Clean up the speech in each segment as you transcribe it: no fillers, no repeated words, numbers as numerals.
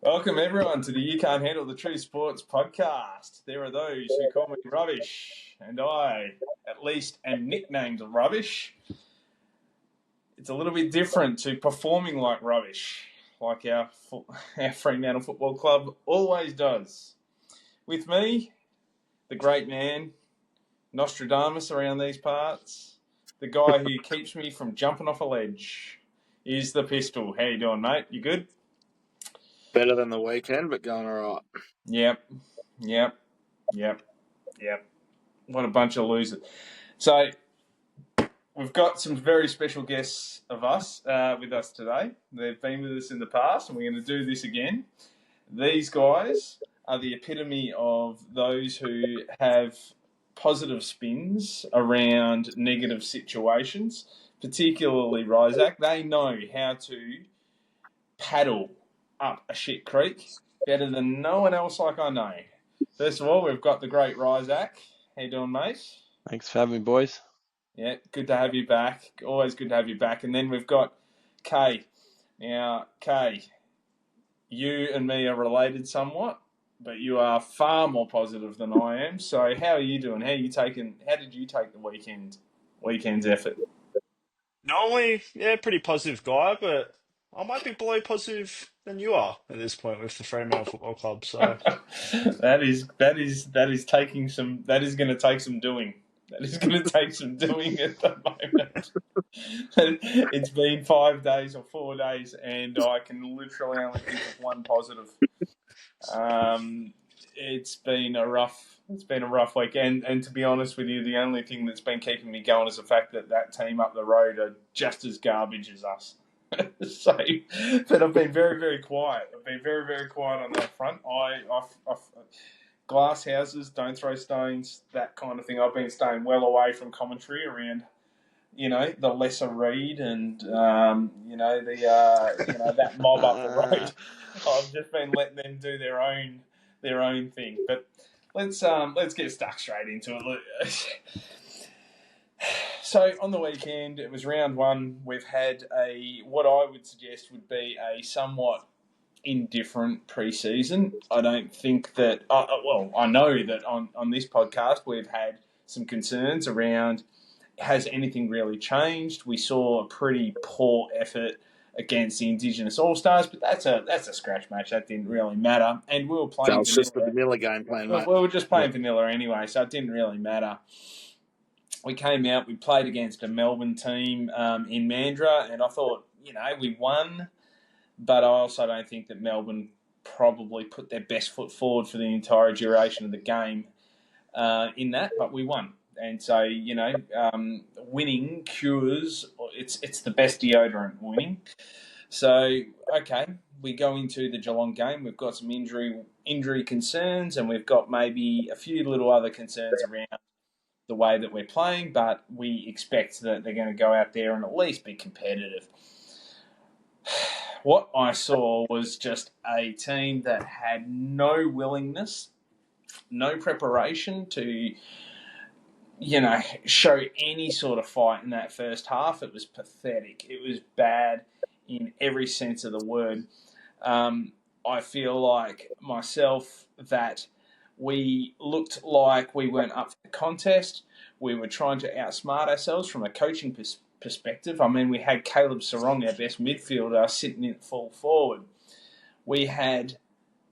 Welcome everyone to the You Can't Handle the True Sports podcast. There are those who call me rubbish, and I, at least, am nicknamed rubbish. It's a little bit different to performing like rubbish, like our Fremantle Football Club always does. With me, the great man, Nostradamus around these parts, the guy who keeps me from jumping off a ledge, is the Pistol. How you doing, mate? You good? Better than the weekend, but going all right. Yep. What a bunch of losers. So we've got some very special guests with us today. They've been with us in the past, and we're going to do this again. These guys are the epitome of those who have positive spins around negative situations, particularly Ryzac. They know how to paddle up a shit creek better than no one else like I know. First of all, we've got the great Ryzac. How you doing, mate? Thanks for having me, boys. Yeah, good to have you back. Always good to have you back. And then we've got K. Now, K, you and me are related somewhat, but you are far more positive than I am. So how are you doing? How did you take the weekend's effort? Normally, yeah, pretty positive guy, but I might be below positive than you are at this point with the Fremantle Football Club. So that is going to take some doing. That is going to take some doing at the moment. It's been 5 days or 4 days, and I can literally only think of one positive. It's been a rough week, and to be honest with you, the only thing that's been keeping me going is the fact that team up the road are just as garbage as us. So, but I've been very, very quiet. I've been very, very quiet on that front. Glass houses, don't throw stones, that kind of thing. I've been staying well away from commentary around, the lesser read and that mob up the road. I've just been letting them do their own thing. But let's get stuck straight into it. So on the weekend, it was round one. We've had what I would suggest would be a somewhat indifferent pre-season. I don't think that. I know that on this podcast we've had some concerns around has anything really changed. We saw a pretty poor effort against the Indigenous All-Stars, but that's a scratch match. That didn't really matter, and we were playing. That was just the vanilla game plan, mate. We were just playing vanilla anyway, so it didn't really matter. We came out, we played against a Melbourne team in Mandurah, and I thought, we won, but I also don't think that Melbourne probably put their best foot forward for the entire duration of the game in that, but we won. And so, winning cures, it's the best deodorant, winning. So, okay, we go into the Geelong game. We've got some injury concerns, and we've got maybe a few little other concerns around the way that we're playing, but we expect that they're going to go out there and at least be competitive. What I saw was just a team that had no willingness, no preparation to, show any sort of fight in that first half. It was pathetic. It was bad in every sense of the word. I feel like myself that we looked like we weren't up for the contest. We were trying to outsmart ourselves from a coaching perspective. I mean, we had Caleb Sarong, our best midfielder, sitting in full forward. We had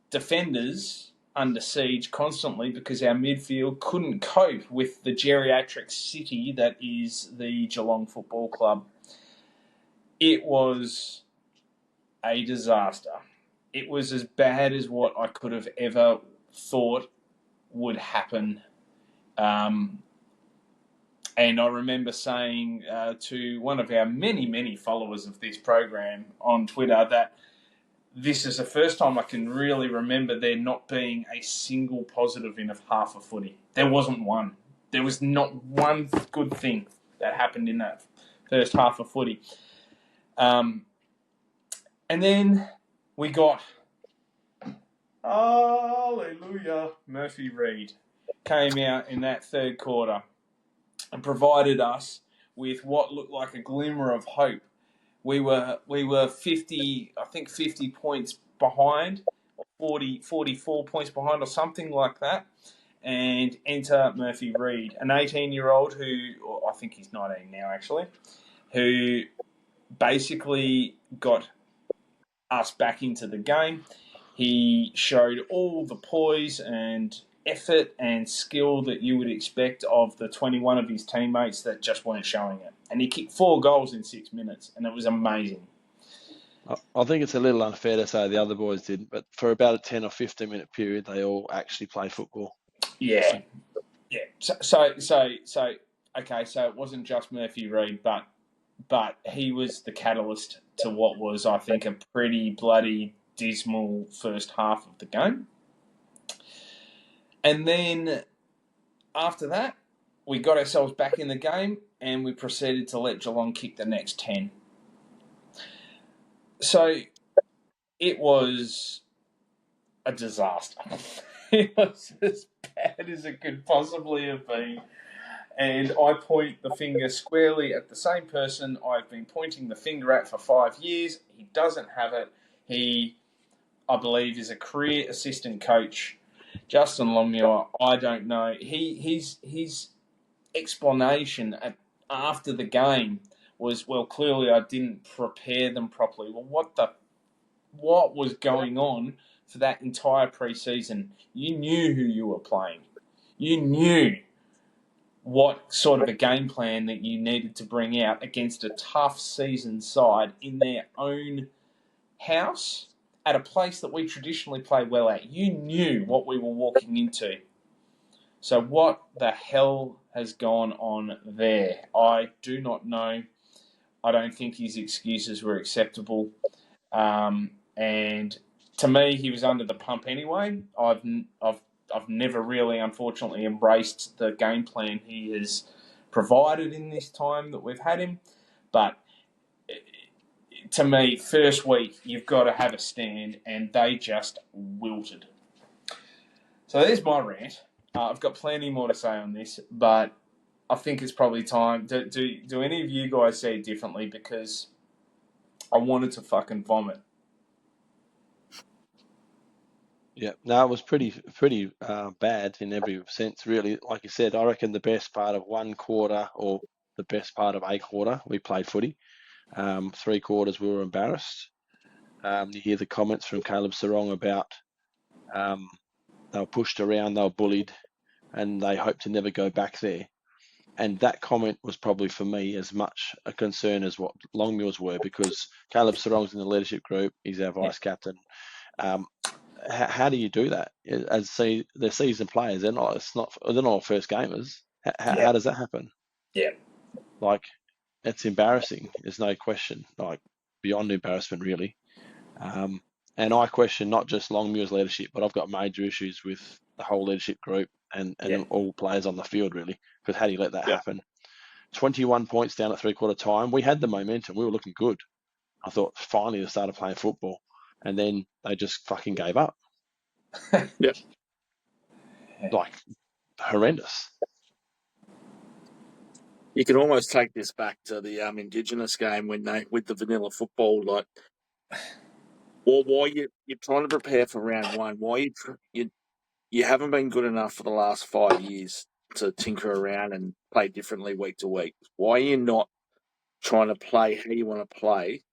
defenders under siege constantly because our midfield couldn't cope with the geriatric city that is the Geelong Football Club. It was a disaster. It was as bad as what I could have ever thought would happen. And I remember saying to one of our many, many followers of this program on Twitter that this is the first time I can really remember there not being a single positive in half a footy. There wasn't one. There was not one good thing that happened in that first half of footy. And then we got, hallelujah, Murphy Reid came out in that third quarter and provided us with what looked like a glimmer of hope. We were 50 points behind 44 points behind or something like that. And enter Murphy Reed, an 18-year-old who, or I think he's 19 now actually, who basically got us back into the game. He showed all the poise and effort and skill that you would expect of the 21 of his teammates that just weren't showing it. And he kicked 4 goals in 6 minutes, and it was amazing. I think it's a little unfair to say the other boys didn't, but for about a 10 or 15-minute period, they all actually played football. Yeah. So okay, so it wasn't just Murphy Reed, but he was the catalyst to what was, I think, a pretty bloody dismal first half of the game. And then after that, we got ourselves back in the game and we proceeded to let Geelong kick the next 10. So it was a disaster. It was as bad as it could possibly have been. And I point the finger squarely at the same person I've been pointing the finger at for 5 years. He doesn't have it. He, I believe, is a career assistant coach. Justin Longmuir, I don't know. His explanation after the game was, well, clearly I didn't prepare them properly. Well, what was going on for that entire pre-season? You knew who you were playing. You knew what sort of a game plan that you needed to bring out against a tough season side in their own house at a place that we traditionally play well at. You knew what we were walking into. So what the hell has gone on there? I do not know. I don't think his excuses were acceptable. And to me, he was under the pump anyway. I've never really, unfortunately, embraced the game plan he has provided in this time that we've had him. But to me, first week, you've got to have a stand, and they just wilted. So there's my rant. I've got plenty more to say on this, but I think it's probably time. Do any of you guys see it differently? Because I wanted to fucking vomit. Yeah, no, it was pretty bad in every sense, really. Like you said, I reckon the best part of one quarter or the best part of a quarter, we played footy. 3 quarters, we were embarrassed. You hear the comments from Caleb Sarong about they were pushed around, they were bullied, and they hope to never go back there. And that comment was probably for me as much a concern as what Longmuir's were, because Caleb Sarong's in the leadership group, he's our vice captain. How do you do that? As they're seasoned players, they're not first gamers. How does that happen? Yeah. Like, it's embarrassing. There's no question. Like, beyond embarrassment, really. And I question not just Longmuir's leadership, but I've got major issues with the whole leadership group and all players on the field, really. Because how do you let that happen? 21 points down at 3/4 time. We had the momentum. We were looking good. I thought finally they started playing football, and then they just fucking gave up. Yeah. Like, horrendous. You can almost take this back to the Indigenous game when with the vanilla football, like, well, why you're trying to prepare for round one? Why you haven't been good enough for the last 5 years to tinker around and play differently week to week? Why are you not trying to play how you want to play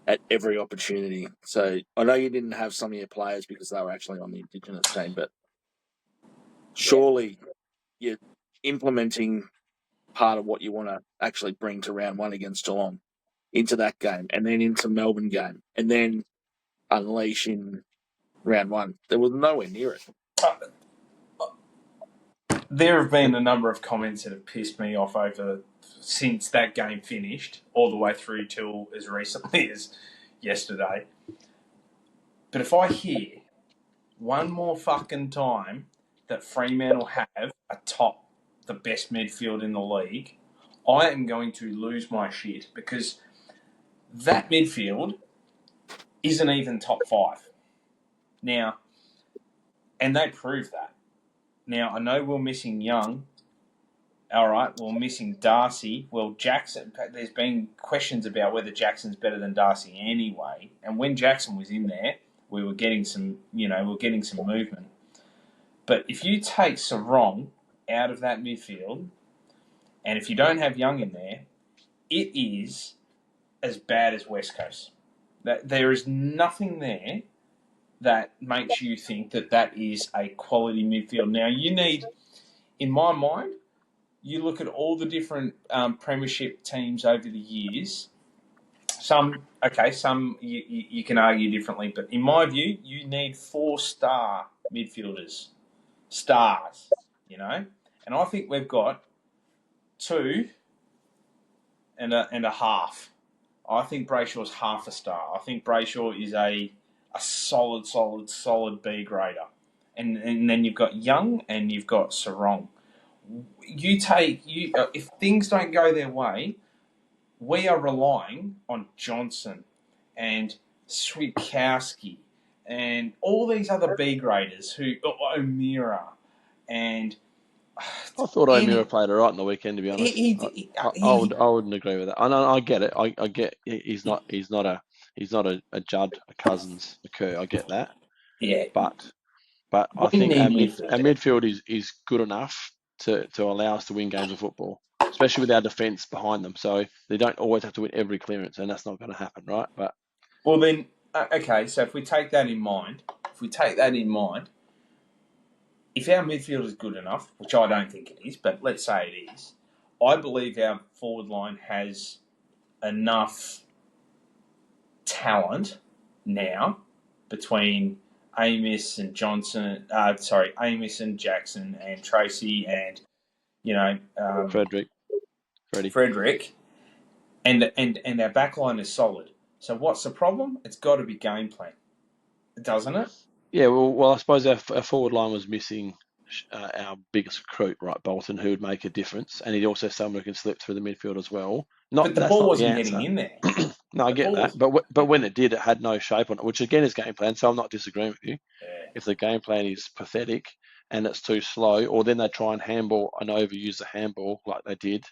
at every opportunity? So I know you didn't have some of your players because they were actually on the Indigenous team, but surely you're implementing part of what you want to actually bring to round one against Geelong into that game, and then into Melbourne game, and then unleash in round one. There was nowhere near it. There have been a number of comments that have pissed me off since that game finished, all the way through till as recently as yesterday. But if I hear one more fucking time that Fremantle have the best midfield in the league, I am going to lose my shit, because that midfield isn't even top 5. Now, and they proved that. Now, I know we're missing Young. All right, we're missing Darcy. Well, Jackson, there's been questions about whether Jackson's better than Darcy anyway. And when Jackson was in there, We were getting some, movement. But if you take Sarong out of that midfield, and if you don't have Young in there, it is as bad as West Coast. That there is nothing there that makes you think that is a quality midfield. Now, you need, in my mind, you look at all the different premiership teams over the years. Some you can argue differently, but in my view, you need 4-star midfielders, stars, and I think we've got 2 and a half. I think Brayshaw's half a star. I think Brayshaw is a solid B grader. And then you've got Young and you've got Sarong. If things don't go their way, we are relying on Johnson and Switkowski and all these other B graders O'Meara and I thought O'Meara played all right on the weekend, to be honest. I wouldn't agree with that. I get it. I get he's not a Judd, a Cousins, a Kerr. I get that. Yeah. But I think our midfield is good enough to allow us to win games of football, especially with our defence behind them. So they don't always have to win every clearance, and that's not going to happen, right? But well, then, okay. So if we take that in mind, if our midfield is good enough, which I don't think it is, but let's say it is, I believe our forward line has enough talent now between Amos and Johnson. Amos and Jackson and Tracy and Frederick, and our back line is solid. So what's the problem? It's got to be game plan, doesn't it? Yeah, well, I suppose our forward line was missing our biggest recruit, right, Bolton, who would make a difference, and he'd also someone who can slip through the midfield as well. But the ball wasn't getting in there. No, I get that, but when it did, it had no shape on it, which again is game plan. So I'm not disagreeing with you. Yeah. If the game plan is pathetic and it's too slow, or then they try and handball and overuse the handball like they did.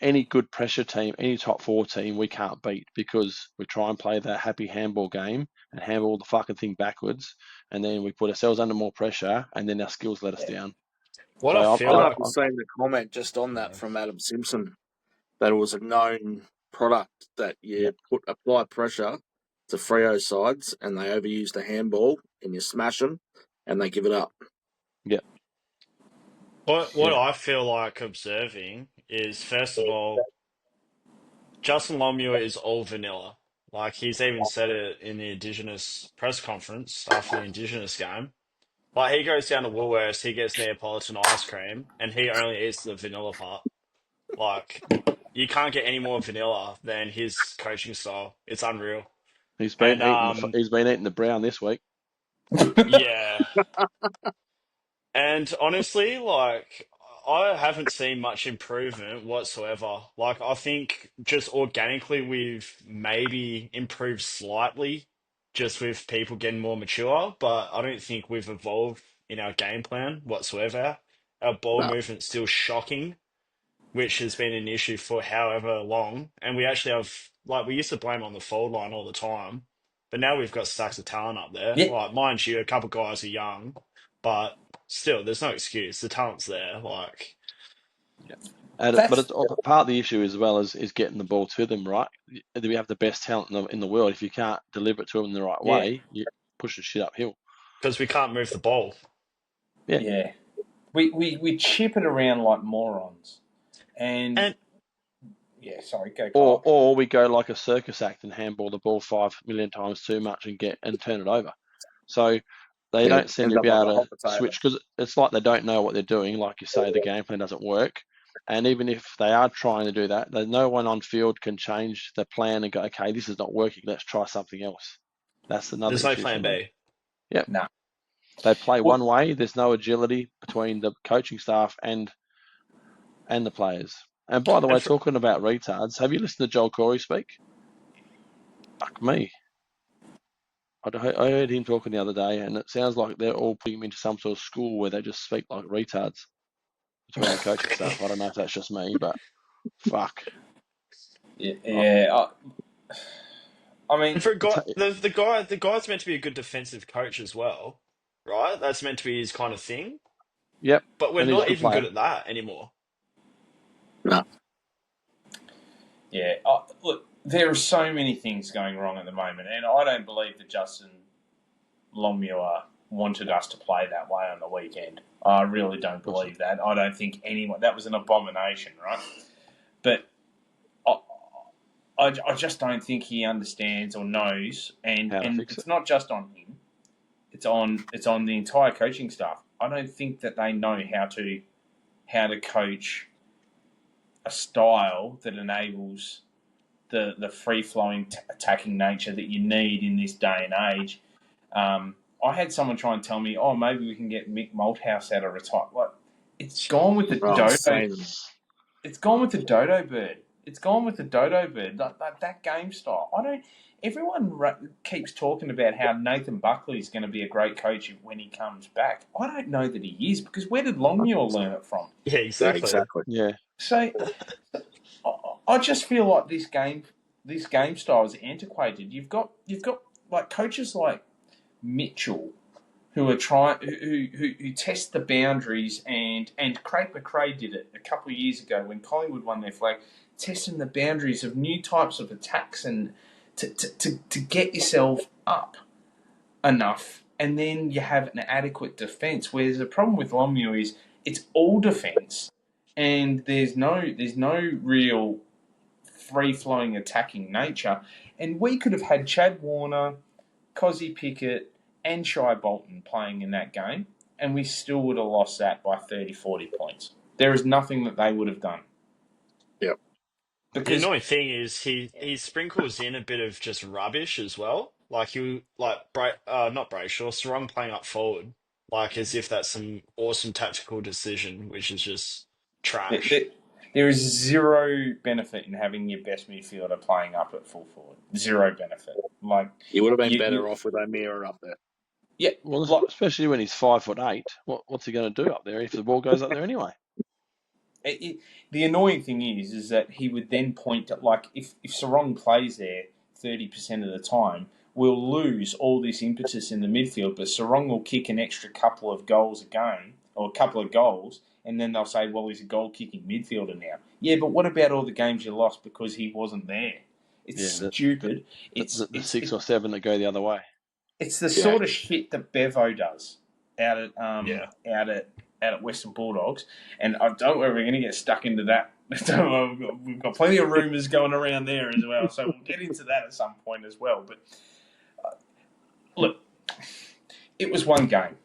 Any good pressure team, any top 4 team, we can't beat because we try and play that happy handball game and handball the fucking thing backwards, and then we put ourselves under more pressure, and then our skills let us down. What I feel like I've seen the comment just on that from Adam Simpson that it was a known product that you apply pressure to Freo sides and they overuse the handball and you smash them and they give it up. Yeah. What I feel like observing is, first of all, Justin Longmuir is all vanilla. Like, he's even said it in the Indigenous press conference after the Indigenous game. Like, he goes down to Woolworths, he gets Neapolitan ice cream, and he only eats the vanilla part. Like, you can't get any more vanilla than his coaching style. It's unreal. He's been eating the brown this week. Yeah. And honestly, like, I haven't seen much improvement whatsoever. Like, I think just organically we've maybe improved slightly just with people getting more mature, but I don't think we've evolved in our game plan whatsoever. Our ball movement's still shocking, which has been an issue for however long. And we actually have, like, we used to blame on the forward line all the time, but now we've got stacks of talent up there. Yeah. Like, mind you, a couple guys are young, but still, there's no excuse. The talent's there. Like, but it's part of the issue as well is getting the ball to them, right? We have the best talent in the world. If you can't deliver it to them in the right way, you push the shit uphill. Because we can't move the ball. Yeah. We chip it around like morons. And yeah, sorry, go Kyle. Or we go like a circus act and handball the ball 5 million times too much and turn it over. So they don't seem to be able to switch because it's like they don't know what they're doing. Like you say, the game plan doesn't work. And even if they are trying to do that, there's no one on field can change the plan and go, okay, this is not working. Let's try something else. That's another issue. There's no plan B. Yeah. No. They play one way. There's no agility between the coaching staff and the players. And by the way, talking about retards, have you listened to Joel Corey speak? Fuck me. I heard him talking the other day, and it sounds like they're all putting him into some sort of school where they just speak like retards between the coaching staff. I don't know if that's just me, but fuck. Yeah. I mean, And for a guy, the guy's meant to be a good defensive coach as well, right? That's meant to be his kind of thing. Yep, But we're and he's a not good even good player. at that anymore. No. yeah. Look, there are so many things going wrong at the moment, and I don't believe that Justin Longmuir wanted us to play that way on the weekend. I really don't believe that. I don't think anyone. That was an abomination, right? But I just don't think he understands or knows, and How to fix it's it. not just on him. It's on the entire coaching staff. I don't think that they know how to coach a style that enables the free flowing attacking nature that you need in this day and age. I had someone try and tell me, "Oh, maybe we can get Mick Malthouse out of retirement." Like, it's gone with the Oh, dodo. insane. It's gone with the dodo bird. It's gone with the dodo bird. That game style. I don't. Everyone keeps talking about how Nathan Buckley is going to be a great coach when he comes back. I don't know that he is, because where did Longmuir learn it from? Yeah, Yeah, exactly. exactly. Yeah. So I just feel like this game style is antiquated. You've got like coaches like Mitchell who are who test the boundaries, and Craig McRae did it a couple of years ago when Collingwood won their flag, testing the boundaries of new types of attacks and to get yourself up enough, and then you have an adequate defence. Whereas the problem with Longmuir is it's all defence, and there's no real free flowing attacking nature. And we could have had Chad Warner, Cozzy Pickett, and Shai Bolton playing in that game, and we still would have lost that by 30, 40 points. There is nothing that they would have done. Yep. The Because annoying thing is he sprinkles in a bit of just rubbish as well. Like not Brayshaw, Sarong playing up forward, like as if that's some awesome tactical decision, which is just trash. there is zero benefit in having your best midfielder playing up at full forward. Zero benefit. Like You would have been you, better off with O'Meara up there. yeah, Well, like, especially when he's 5'8". What's he going to do up there if the ball goes up there anyway? the annoying thing is that he would then point at, like, if Sarong plays there 30% of the time, we'll lose all this impetus in the midfield, but Sarong will kick an extra couple of goals a game, or a couple of goals, and then they'll say, well, he's a goal-kicking midfielder now. Yeah, but what about all the games you lost because he wasn't there? It's stupid. The 6 or 7 that go the other way. It's the sort of shit that Bevo does out at Western Bulldogs, and I don't worry, we're going to get stuck into that. We've got plenty of rumours going around there as well, so we'll get into that at some point as well. But look, it was one game.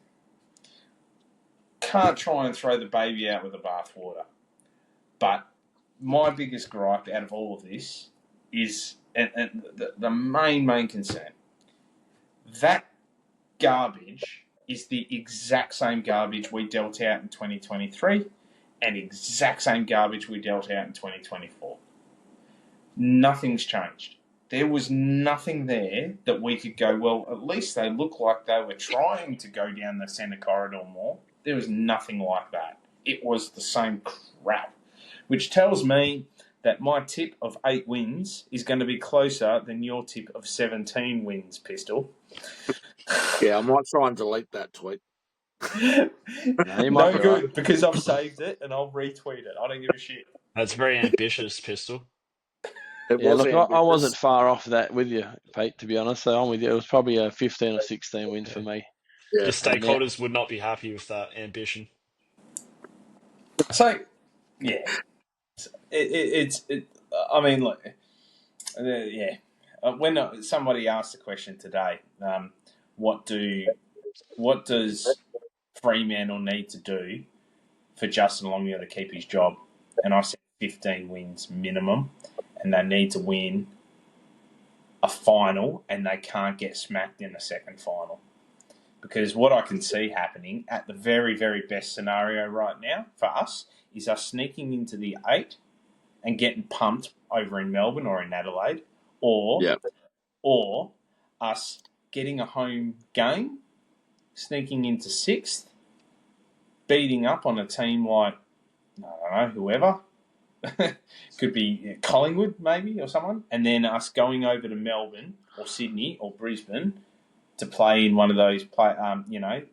Can't try and throw the baby out with the bathwater. But my biggest gripe out of all of this is, and the main concern, that garbage is the exact same garbage we dealt out in 2023 and exact same garbage we dealt out in 2024. Nothing's changed. There was nothing there that we could go, well, at least they look like they were trying to go down the centre corridor more. There was nothing like that. It was the same crap, which tells me that my tip of 8 wins is going to be closer than your tip of 17 wins, Pistol. Yeah, I might try and delete that tweet. No good, right, because I've saved it and I'll retweet it. I don't give a shit. That's very ambitious, Pistol. I wasn't far off that with you, Pete, to be honest. So I'm with you. It was probably a 15 or 16 wins for me. Yeah. Your stakeholders would not be happy with that ambition. So, yeah. I mean, look, yeah. When somebody asked the question today, what does Fremantle need to do for Justin Longmuir to keep his job? And I said 15 wins minimum, and they need to win a final, and they can't get smacked in the second final. Because what I can see happening at the very, very best scenario right now for us is us sneaking into the 8 and getting pumped over in Melbourne or in Adelaide, or us getting a home game, sneaking into 6th, beating up on a team like, I don't know, whoever. Could be Collingwood maybe or someone, and then us going over to Melbourne or Sydney or Brisbane to play in one of those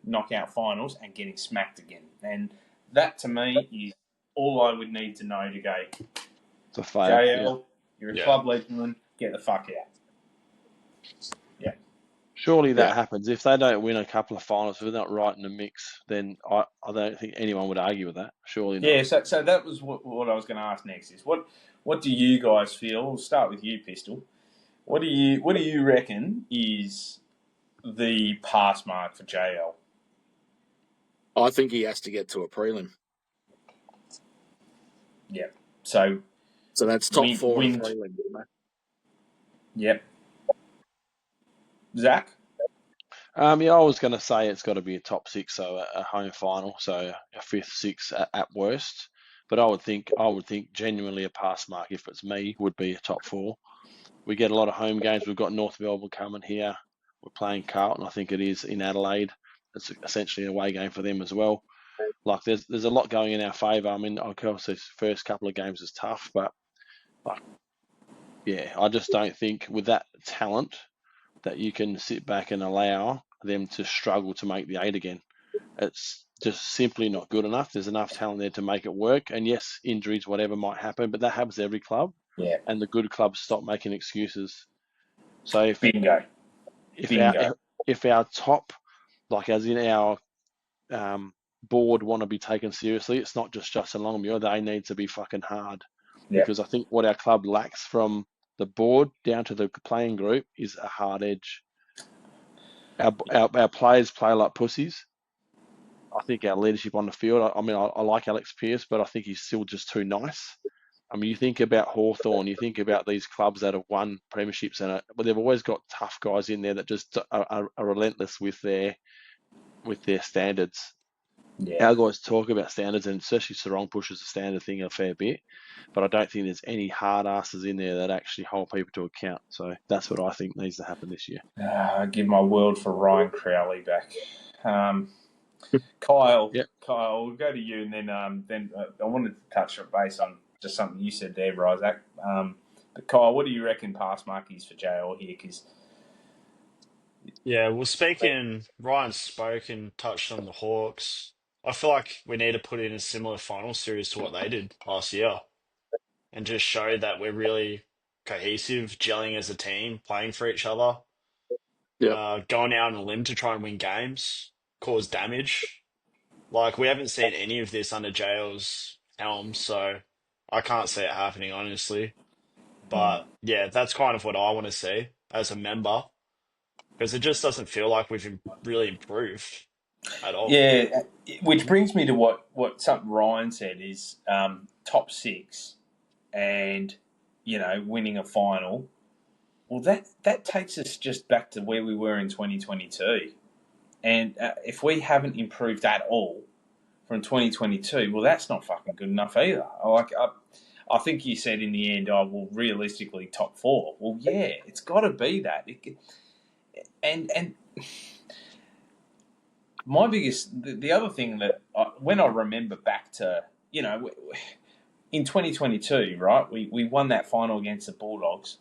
knockout finals and getting smacked again. And that to me is all I would need to know to go, To fail. JL, you're a club legend, get the fuck out. Yeah. Surely that happens. If they don't win a couple of finals, if they're not right in the mix, then I don't think anyone would argue with that. Surely not. Yeah, so that was what I was going to ask next is what do you guys feel? We'll start with you, Pistol. What do you reckon is the pass mark for JL? I think he has to get to a prelim. Yeah. So that's top four win. prelim. Yep. Zach? I was going to say it's got to be a top 6, so a home final, so a 5th, 6th at worst. But I would think genuinely a pass mark, if it's me, would be a top 4. We get a lot of home games. We've got North Melbourne coming here. We're playing Carlton, I think it is, in Adelaide. It's essentially an away game for them as well. Like there's a lot going in our favour. I mean, of course, the first couple of games is tough, but I just don't think with that talent that you can sit back and allow them to struggle to make the 8 again. It's just simply not good enough. There's enough talent there to make it work. And yes, injuries, whatever might happen, but that happens to every club. Yeah. And the good clubs stop making excuses. So Bingo. if our top, like as in our board, want to be taken seriously, it's not just Justin Longmuir. They need to be fucking hard. Yeah. Because I think what our club lacks from the board down to the playing group is a hard edge. Our players play like pussies. I think our leadership on the field, I like Alex Pearce, but I think he's still just too nice. I mean, you think about Hawthorn, you think about these clubs that have won premierships, but they've always got tough guys in there that just are relentless with their standards. Yeah. Our guys talk about standards, and especially Sarong pushes the standard thing a fair bit, but I don't think there's any hard asses in there that actually hold people to account. So that's what I think needs to happen this year. I give my world for Ryan Crowley back. Kyle, Yep. Kyle, we'll go to you, and then I wanted to touch base on just something you said there, Ryzac. But Kyle, what do you reckon pass mark is for JL here? Because Ryan spoke and touched on the Hawks. I feel like we need to put in a similar final series to what they did last year and just show that we're really cohesive, gelling as a team, playing for each other, going out on a limb to try and win games, cause damage. Like, we haven't seen any of this under JL's helm, so I can't see it happening, honestly. But yeah, that's kind of what I want to see as a member, because it just doesn't feel like we've really improved at all. yeah, which brings me to what something Ryan said is top 6 and winning a final. Well, that takes us just back to where we were in 2022, and if we haven't improved at all from 2022, well, that's not fucking good enough either. I think you said in the end, realistically top 4. Well, yeah, it's got to be that. And my the other thing that when I remember back to, in 2022, right, we won that final against the Bulldogs.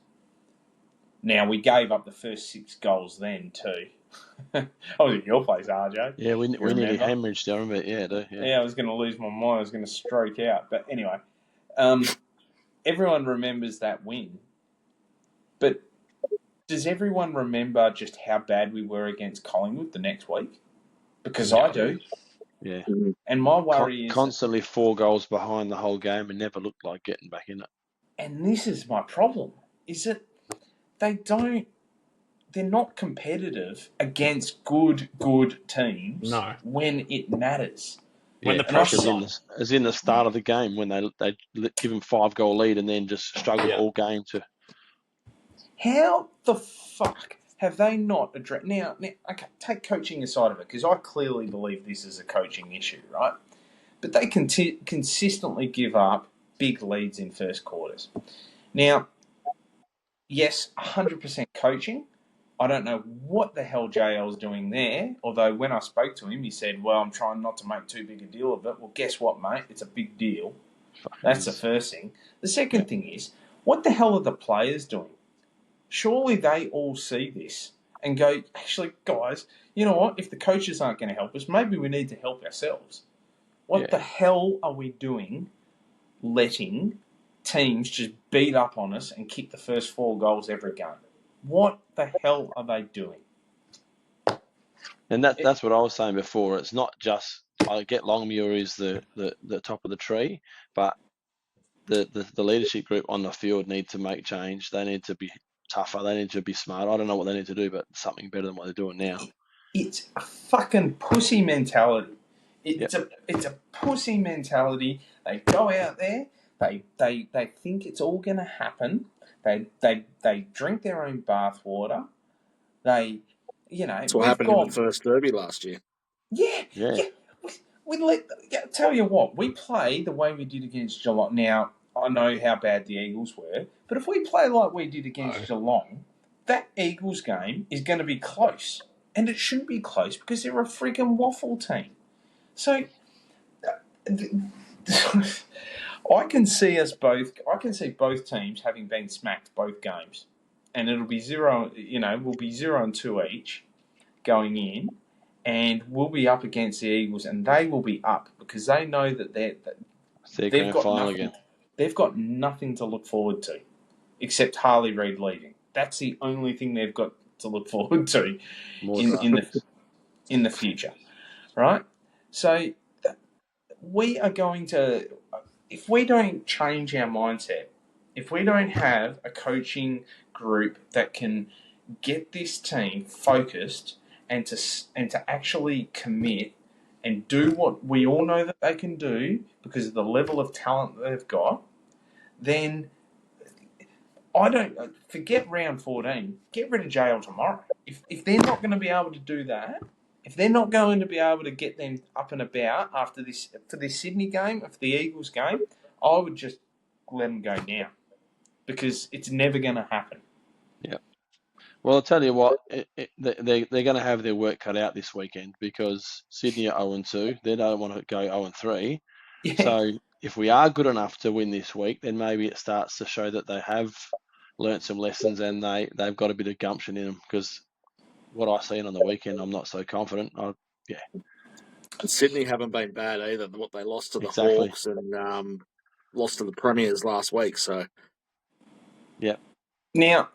Now, we gave up the first 6 goals then too. I was at your place, RJ. Yeah, we nearly hemorrhaged them, but yeah. I was going to lose my mind. I was going to stroke out. But anyway, everyone remembers that win. But does everyone remember just how bad we were against Collingwood the next week? Because I do. Yeah. And my worry is constantly 4 goals behind the whole game and never looked like getting back in it. And this is my problem, is that they're not competitive against good teams when it matters. When the pressure's on. As in the start of the game, when they give them 5-goal lead and then just struggle all game to... How the fuck have they not addressed... Now, okay, take coaching aside of it, because I clearly believe this is a coaching issue, right? But they consistently give up big leads in first quarters. Now, yes, 100% coaching. I don't know what the hell JL's doing there, although when I spoke to him, he said, well, I'm trying not to make too big a deal of it. Well, guess what, mate? It's a big deal. That's the first thing. The second thing is, what the hell are the players doing? Surely they all see this and go, actually, guys, you know what? If the coaches aren't going to help us, maybe we need to help ourselves. What the hell are we doing letting teams just beat up on us and kick the first 4 goals every game? What the hell are they doing? And that's what I was saying before. It's not just, I get Longmuir is the top of the tree, but the leadership group on the field need to make change. They need to be tougher. They need to be smarter. I don't know what they need to do, but something better than what they're doing now. It's a fucking pussy mentality. It's a pussy mentality. They go out there. They think it's all going to happen. They drink their own bathwater. They, That's what happened in the first derby last year. Yeah. Tell you what, we play the way we did against Geelong. Now, I know how bad the Eagles were, but if we play like we did against Geelong, that Eagles game is going to be close. And it shouldn't be close because they're a freaking waffle team. So, I can see both teams having been smacked both games. And it'll be 0, we'll be 0-2 each going in. And we'll be up against the Eagles, and they will be up because they know that they've got nothing to look forward to, except Harley Reid leaving. That's the only thing they've got to look forward to in the future, right? So we are going to, if we don't change our mindset, if we don't have a coaching group that can get this team focused and to actually commit and do what we all know that they can do because of the level of talent that they've got, then forget round 14. Get rid of JL tomorrow. If they're not going to be able to do that, if they're not going to be able to get them up and about after for this Sydney game, for the Eagles game, I would just let them go now because it's never going to happen. Yeah. Well, I'll tell you what, they're going to have their work cut out this weekend because Sydney are 0-2. They don't want to go 0-3. Yeah. So if we are good enough to win this week, then maybe it starts to show that they have learnt some lessons and they've got a bit of gumption in them because what I seen on the weekend, I'm not so confident. And Sydney haven't been bad either. What they lost to the Hawks and lost to the Premiers last week. So, yeah. Now,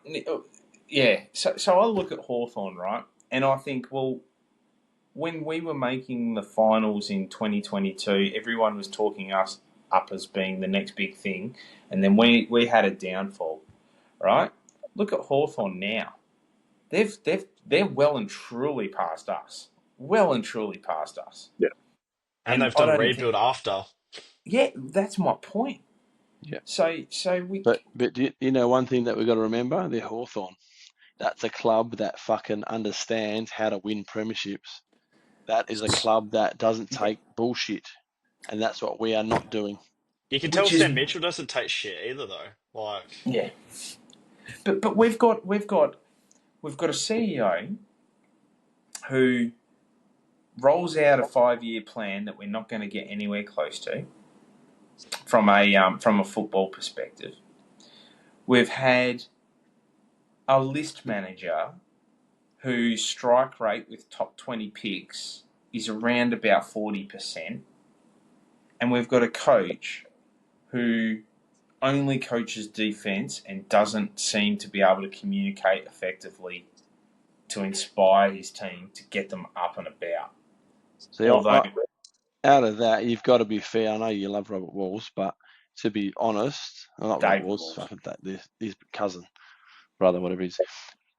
yeah. So I look at Hawthorn, right, and I think, well, when we were making the finals in 2022, everyone was talking us up as being the next big thing, and then we had a downfall, right? Look at Hawthorn now. They're well and truly past us. Yeah. And they've done rebuild after. Yeah, that's my point. Yeah. So we. But you know one thing that we've got to remember? They're Hawthorn. That's a club that fucking understands how to win premierships. That is a club that doesn't take bullshit, and that's what we are not doing. You can tell Sam Mitchell doesn't take shit either, though. Yeah, but we've got a CEO who rolls out a 5-year plan that we're not going to get anywhere close to from a football perspective. We've had a list manager whose strike rate with top 20 picks is around about 40%. And we've got a coach who only coaches defence and doesn't seem to be able to communicate effectively to inspire his team to get them up and about. So out of that, you've got to be fair. I know you love Robert Walls, but to be honest, not Robert Walls, fucking his cousin, brother, whatever it is.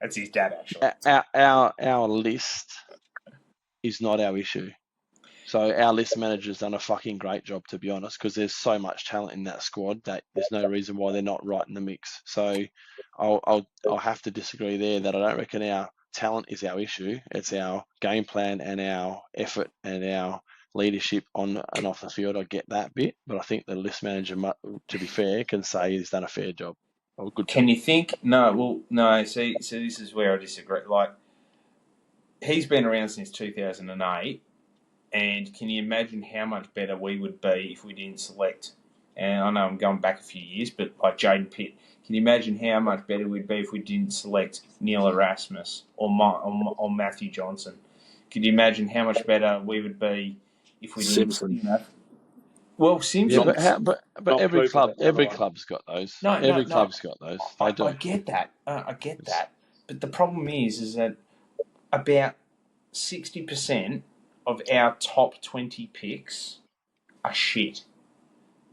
That's his dad, actually. Our list is not our issue. So our list manager's done a fucking great job, to be honest, because there's so much talent in that squad that there's no reason why they're not right in the mix. So I'll have to disagree there that I don't reckon our talent is our issue. It's our game plan and our effort and our leadership on and off the field. I get that bit, but I think the list manager, to be fair, can say he's done a fair job. Or a good Can job. you think? No, well, no. See, so this is where I disagree. Like, he's been around since 2008. And can you imagine how much better we would be if we didn't select and I know I'm going back a few years, but like Jaden Pitt, can you imagine how much better we'd be if we didn't select Neil Erasmus or Matthew Johnson? Could you imagine how much better we would be if we didn't, Simpson. Well, Yeah, Simpson. but Not every Cooper, club but the other one. club's got those. No. Every club's got those. They do. I get that. I get that. But the problem is that about 60% of our top 20 picks are shit.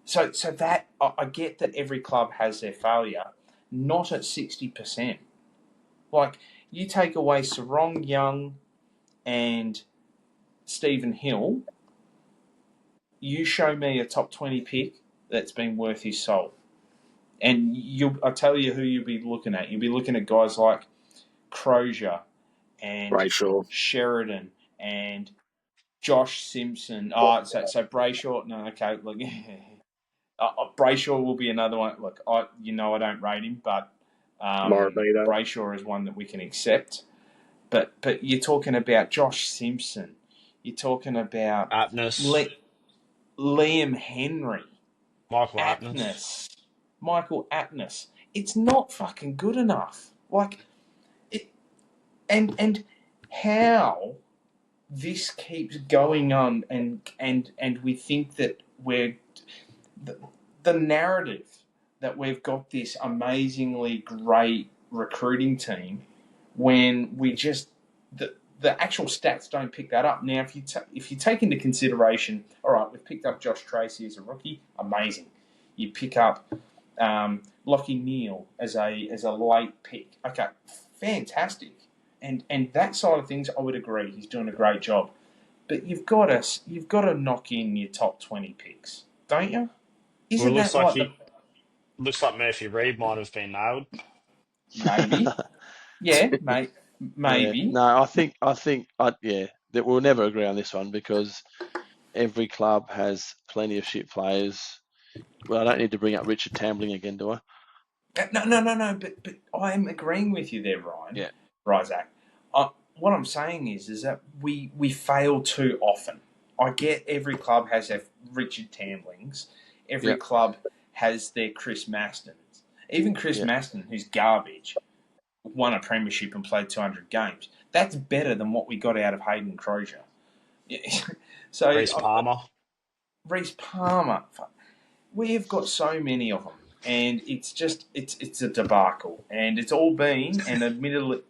So that I get that every club has their failure, not at 60%. Like, you take away Sarong Young and Stephen Hill, you show me a top 20 pick that's been worth his salt. And I'll tell you who you'll be looking at. You'll be looking at guys like Crozier and Brayshaw. Sheridan and Josh Simpson. So Brayshaw. No, okay. Look, Brayshaw will be another one. Look, I don't rate him, but Morabito. Brayshaw is one that we can accept. But you're talking about Josh Simpson. You're talking about Aptness. Liam Henry. Michael Aptness. It's not fucking good enough. Like it, and how this keeps going on, and we think that we're the narrative that we've got this amazingly great recruiting team when we just the actual stats don't pick that up. Now, if you take into consideration, all right, we've picked up Josh Tracy as a rookie, amazing. You pick up Lockie Neal as a late pick, okay, fantastic. And that side of things, I would agree, he's doing a great job. But you've got to knock in your top 20 picks, don't you? Isn't that looks like Murphy Reed might have been nailed. Maybe. Yeah, mate. Maybe. Yeah. No, I think that we'll never agree on this one because every club has plenty of shit players. Well, I don't need to bring up Richard Tambling again, do I? No. But I'm agreeing with you there, Ryan. Yeah. Ryzac. What I'm saying is that we fail too often. I get every club has their Richard Tamblings. Every club has their Chris Mastons. Even Chris Maston, who's garbage, won a premiership and played 200 games. That's better than what we got out of Hayden Crozier. So Reece Palmer. We've got so many of them, and it's a debacle. And it's all been, and admittedly,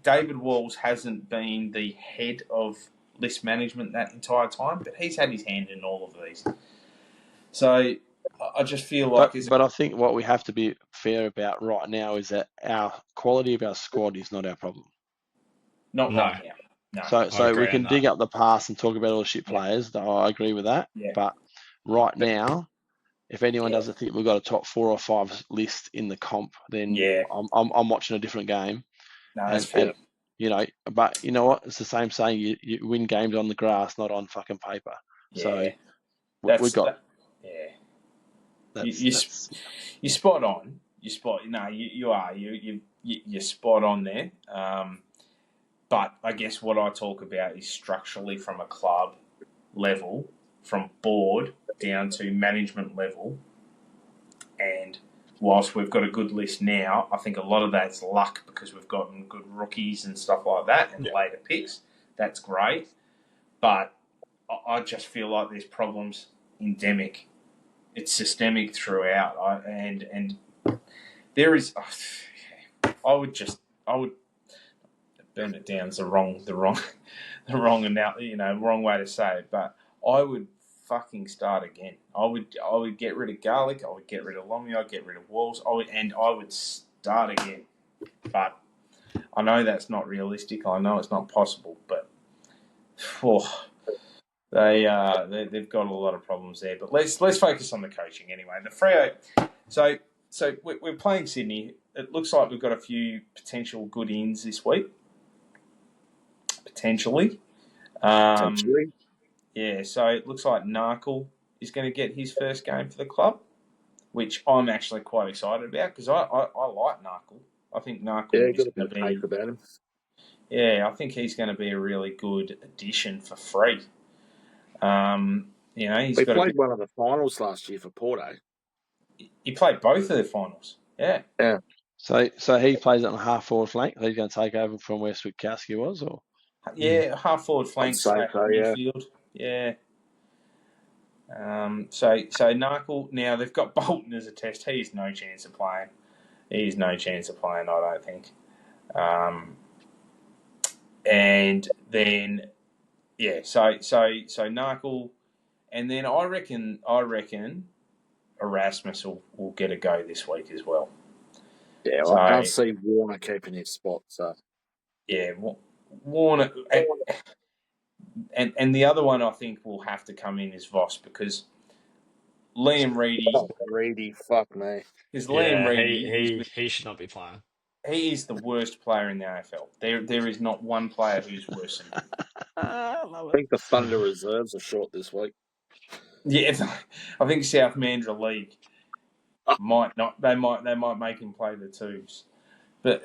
David Walls hasn't been the head of list management that entire time, but he's had his hand in all of these. So I just feel like... But I think what we have to be fair about right now is that our quality of our squad is not our problem. Not right now. No. So we can dig up the past and talk about all the shit players. I agree with that. Yeah. But right now, if anyone doesn't think we've got a top 4 or 5 list in the comp, then I'm watching a different game. No, that's fair. And, but you know what? It's the same saying. You win games on the grass, not on fucking paper. Yeah. So we've got. You're spot on. You are. You're spot on there. But I guess what I talk about is structurally from a club level, from board down to management level. And whilst we've got a good list now, I think a lot of that's luck because we've gotten good rookies and stuff like that and later picks. That's great. But I just feel like there's problems endemic. It's systemic throughout. And there is... I would burn it down is the wrong way to say it, but I would fucking start again. I would get rid of Garlic, I would get rid of Longmuir, I'd get rid of Walls, I would start again. But I know that's not realistic, I know it's not possible, but they've got a lot of problems there. But let's focus on the coaching anyway. The Freo, so we're playing Sydney. It looks like we've got a few potential good ins this week. Potentially. Yeah, so it looks like Narkle is going to get his first game for the club, which I'm actually quite excited about because I like Narkle. I think Narkle is going to be... about him. Yeah, I think he's going to be a really good addition for free. He played one of the finals last year for Porto. He played both of their finals. Yeah. Yeah. So he plays on a half forward flank. He's going to take over from where Switkowski was, or Yeah, half forward I'd flank, say so, yeah. midfield. Yeah. So Narkle, now they've got Bolton as a test. He's no chance of playing. I don't think. And then, so Narkle, and then I reckon Erasmus will get a go this week as well. Yeah, So, I can't see Warner keeping his spot, so. Yeah, Warner. And the other one I think will have to come in is Voss, because Liam Reedy. Oh, Reedy, fuck me. Because Liam Reedy, he should not be playing. he is the worst player in the AFL. There is not one player who's worse than him. I think the Thunder reserves are short this week. Yeah, I think South Mandurah League might not. They might make him play the twos, but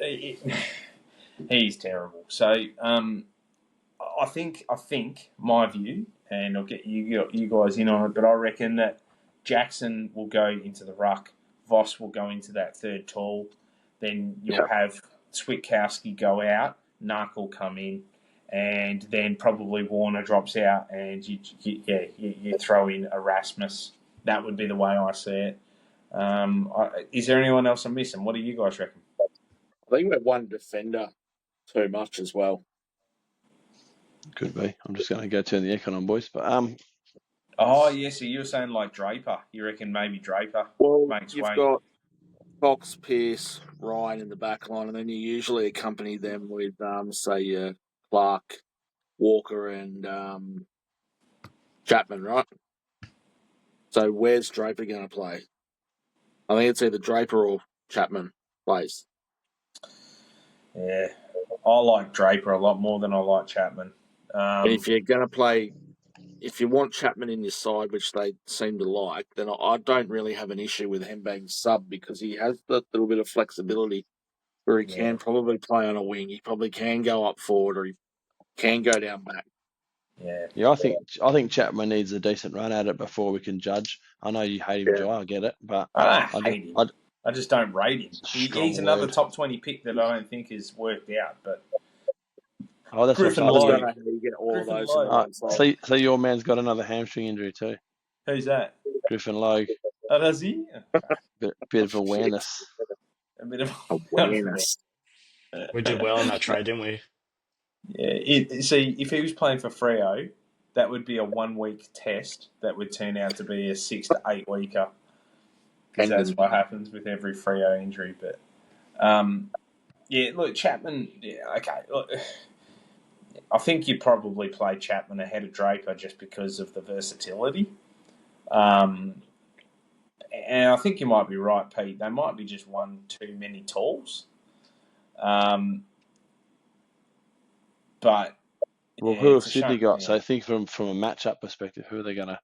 he's terrible. So I think my view, and I'll get you guys in on it, but I reckon that Jackson will go into the ruck, Voss will go into that third tall, then you'll have Switkowski go out, Nark will come in, and then probably Warner drops out, and you throw in Erasmus. That would be the way I see it. Is there anyone else I'm missing? What do you guys reckon? I think we're one defender too much as well. could be. I'm just going to go turn the aircon on, boys. But Oh, yeah, so you were saying like Draper. You reckon maybe Draper makes you've way? got Fox, Pearce, Ryan in the back line, and then you usually accompany them with, say, Clark, Walker, and Chapman, right? So where's Draper going to play? I think it's either Draper or Chapman plays. Yeah, I like Draper a lot more than I like Chapman. And if you're going to play, if you want Chapman in your side, which they seem to like, then I don't really have an issue with him being sub, because he has that little bit of flexibility where he can probably play on a wing. He probably can go up forward, or he can go down back. Yeah, I think Chapman needs a decent run at it before we can judge. I know you hate him, Jai, I get it, but I don't hate him. I just don't rate him. He's another word. top 20 pick that I don't think has worked out. But that's Griffin I just Logue. don't know how you get all Griffin those Logue. in one side. So your man's got another hamstring injury too. Who's that? Griffin Logue. Oh, does he? Bit of awareness. A bit of awareness. We did well in that trade, didn't we? Yeah. See, if he was playing for Freo, that would be a 1 week test that would turn out to be a 6 to 8 weeker. Because that's what happens with every Freo injury. But look, Chapman. Yeah, okay. Look, I think you probably play Chapman ahead of Draper just because of the versatility. And I think you might be right, Pete. They might be just one too many talls. But who have Sydney got? So I think from a matchup perspective, who are they going to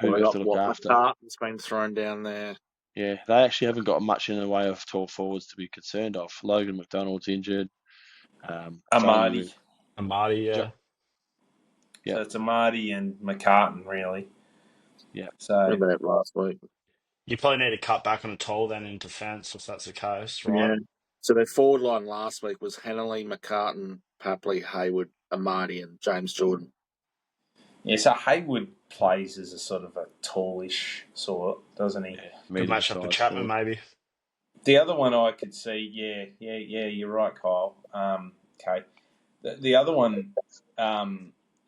look after? McCartan's been thrown down there. Yeah, they actually haven't got much in the way of tall forwards to be concerned of. Logan McDonald's injured. Amadi, yeah. So it's Amadi and McCartan, really. Yeah. So about last week. You probably need to cut back on a toll then in defence if that's the case, right? Yeah. So their forward line last week was Hennelly, McCartan, Papley, Hayward, Amadi, and James Jordan. Yeah, so Hayward plays as a sort of a tallish sort, doesn't he? Good match up with Chapman, maybe. The other one I could see, you're right, Kyle. Okay. The other one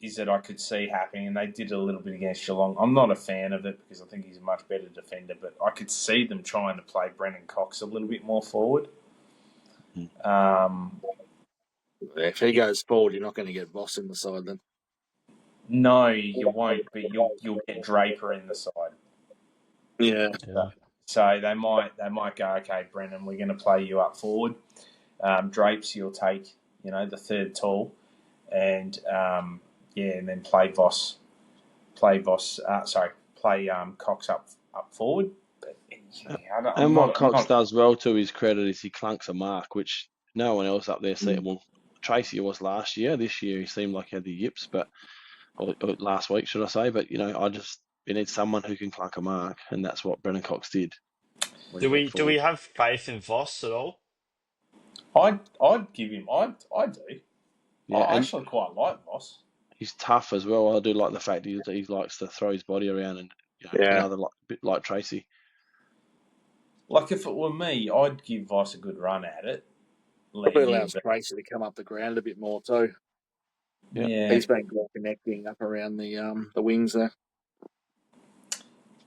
is that I could see happening, and they did a little bit against Geelong. I'm not a fan of it because I think he's a much better defender, but I could see them trying to play Brennan Cox a little bit more forward. If he goes forward, you're not going to get Voss in the side then. No, you won't, but you'll get Draper in the side. Yeah. So they might go, okay, Brennan, we're going to play you up forward. Drapes, you'll take, the third tall, and and then play Cox up forward. But, what Cox does well to his credit is he clunks a mark, which no one else up there said. Well, Tracy was last year. This year he seemed like he had the yips, or last week, should I say? But you need someone who can clunk a mark, and that's what Brennan Cox did. Do we have faith in Voss at all? I'd give him. I do. Yeah, I and actually quite like Voss. he's tough as well. I do like the fact he likes to throw his body around and Yeah. another bit like Tracy. Like if it were me, I'd give Voss a good run at it. Let Probably him. allows Tracy to come up the ground a bit more too. Yeah. Yeah, He's been good connecting up around the wings there.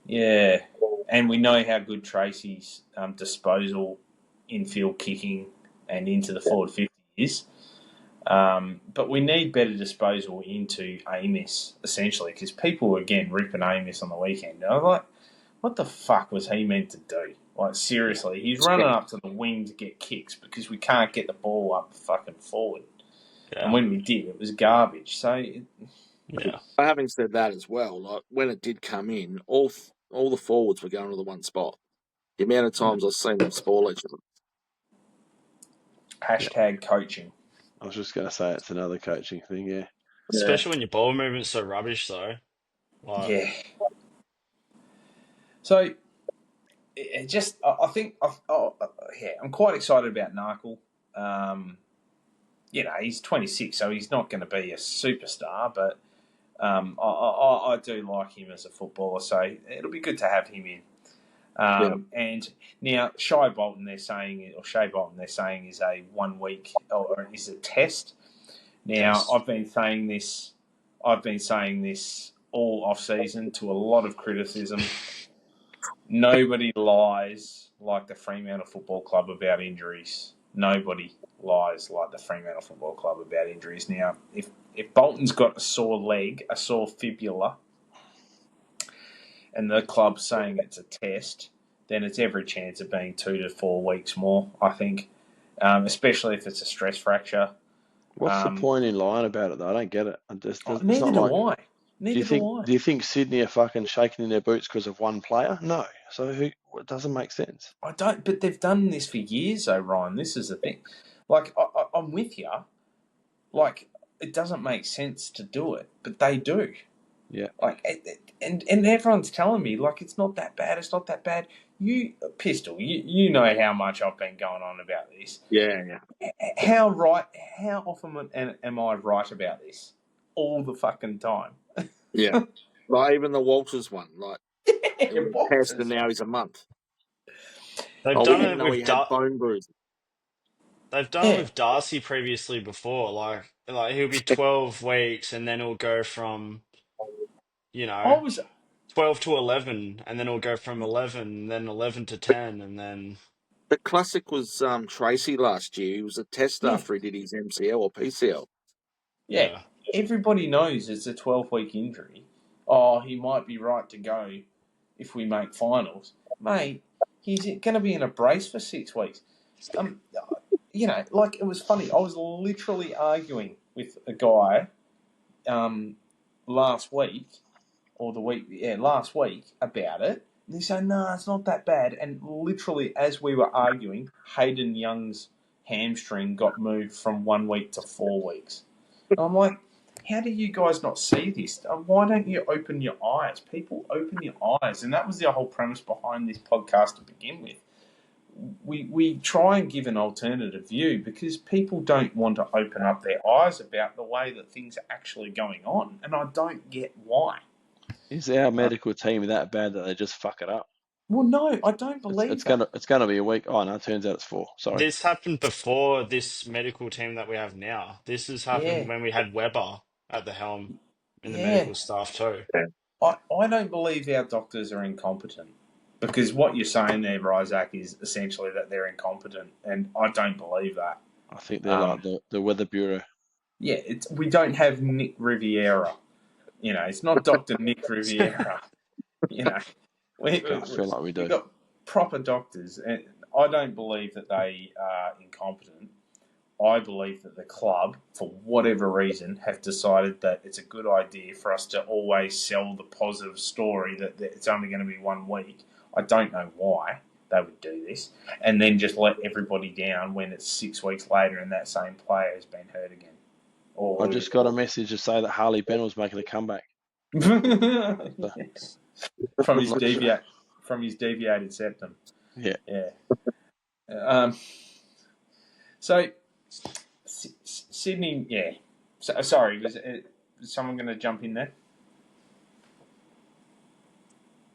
yeah. And we know how good Tracy's disposal, infield kicking, and into the forward 50 is. But we need better disposal into Amos, essentially, because people were, again, ripping Amos on the weekend. And I was like, what the fuck was he meant to do? Like, seriously, he's running up to the wing to get kicks because we can't get the ball up fucking forward. Yeah. And when we did, it was garbage. So, Yeah. But having said that as well, like when it did come in, all the forwards were going to the one spot. The amount of times I've seen them spoil each other. hashtag coaching. I was just going to say it's another coaching thing. Yeah. Especially when your ball movement's so rubbish, though. Like, Yeah. So, it just, I think, yeah, I'm quite excited about Narkle. He's 26, so he's not going to be a superstar, but I do like him as a footballer, so it'll be good to have him in. And now Shea Bolton, they're saying is a 1 week or is a test. Now Yes. I've been saying this all off season to a lot of criticism. Nobody lies like the Fremantle Football Club about injuries. Nobody lies like the Fremantle Football Club about injuries. Now, if Bolton's got a sore leg, a sore fibula, and the club's saying it's a test, then it's every chance of being 2 to 4 weeks more, I think, especially if it's a stress fracture. What's the point in lying about it though? I don't get it. It's Neither not do like. I. Neither do I. Do you think Sydney are fucking shaking in their boots because of one player? No. So it doesn't make sense. I don't. But they've done this for years, though, Ryan. This is the thing. Like, I'm with you. Like, it doesn't make sense to do it, but they do. Yeah. Like, and everyone's telling me, like, it's not that bad. It's not that bad. Pistol, you know how much I've been going on about this. Yeah. How often am I right about this? All the fucking time. Yeah. Like even the Walters one, like past and now he's a month. They've We done didn't it know he with had bone bruises. They've done it with Darcy previously before. Like he'll be 12 weeks, and then it'll go from, I was 12 to 11, and then it'll go from 11, then 11 to 10, and then. The classic was Tracy last year. He was a test after he did his MCL or PCL. Yeah. Everybody knows it's a 12-week injury. Oh, he might be right to go if we make finals. Mate, he's going to be in a brace for 6 weeks. Like, it was funny. I was literally arguing with a guy last week about it. And he said, no, it's not that bad. And literally, as we were arguing, Hayden Young's hamstring got moved from 1 week to 4 weeks. And I'm like, how do you guys not see this? Why don't you open your eyes? People, open your eyes. And that was the whole premise behind this podcast to begin with. We try and give an alternative view because people don't want to open up their eyes about the way that things are actually going on. And I don't get why. Is our medical team that bad that they just fuck it up? Well, no, I don't believe that. It's gonna be a week. Oh no, it turns out it's 4. Sorry. This happened before this medical team that we have now. This has happened when we had Weber at the helm in the medical staff too. I don't believe our doctors are incompetent because what you're saying there, Ryzac, is essentially that they're incompetent, and I don't believe that. I think they're like the Weather Bureau. Yeah, we don't have Nick Riviera. It's not Dr. Nick Riviera. We feel like we do. We've got proper doctors, and I don't believe that they are incompetent. I believe that the club, for whatever reason, have decided that it's a good idea for us to always sell the positive story that it's only going to be 1 week. I don't know why they would do this, and then just let everybody down when it's 6 weeks later and that same player has been hurt again. I just got a message to say that Harley Ben was making a comeback. From his deviated septum. Yeah. Yeah. So Sydney, yeah. So, sorry, was someone going to jump in there?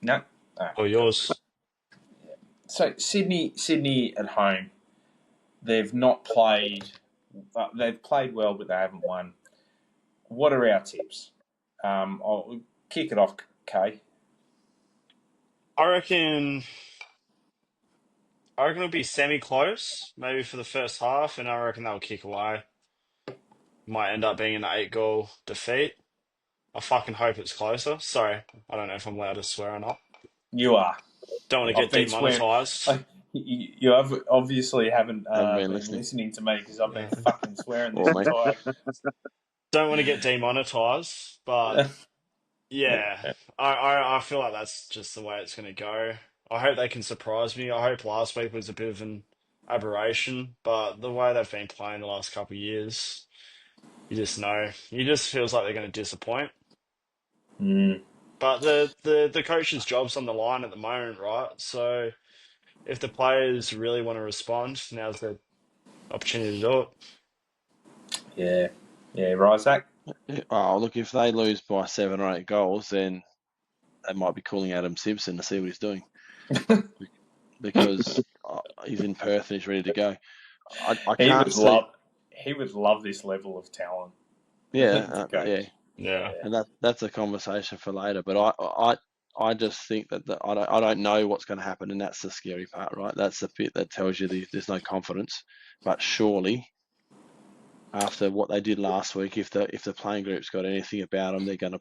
No. Or yours. So Sydney at home, they've not played. They've played well, but they haven't won. What are our tips? I'll kick it off, Kay. I reckon it'll be semi-close, maybe for the first half, and I reckon they'll kick away. Might end up being an 8-goal defeat. I fucking hope it's closer. Sorry, I don't know if I'm allowed to swear or not. You are. Don't want to I've get been swearing. demonetized. You obviously haven't Haven't been been listening to me because I've been Yeah. fucking swearing this Or me. entire. Don't want to get demonetized, but yeah, I feel like that's just the way it's going to go. I hope they can surprise me. I hope last week was a bit of an aberration, but the way they've been playing the last couple of years, you just know. It just feels like they're going to disappoint. Mm. But the coach's job's on the line at the moment, right? So if the players really want to respond, now's the opportunity to do it. Yeah, Ryzac. Yeah. Oh, look, if they lose by 7 or 8 goals, then they might be calling Adam Simpson to see what he's doing because he's in Perth and he's ready to go. I He can't would see. love. He would love this level of talent. Yeah, To coach. yeah, Yeah. and that's a conversation for later. But I just think that I don't know what's going to happen, and that's the scary part, right? That's the bit that tells you there's no confidence. But surely, after what they did last week, if the playing group's got anything about them, they're going to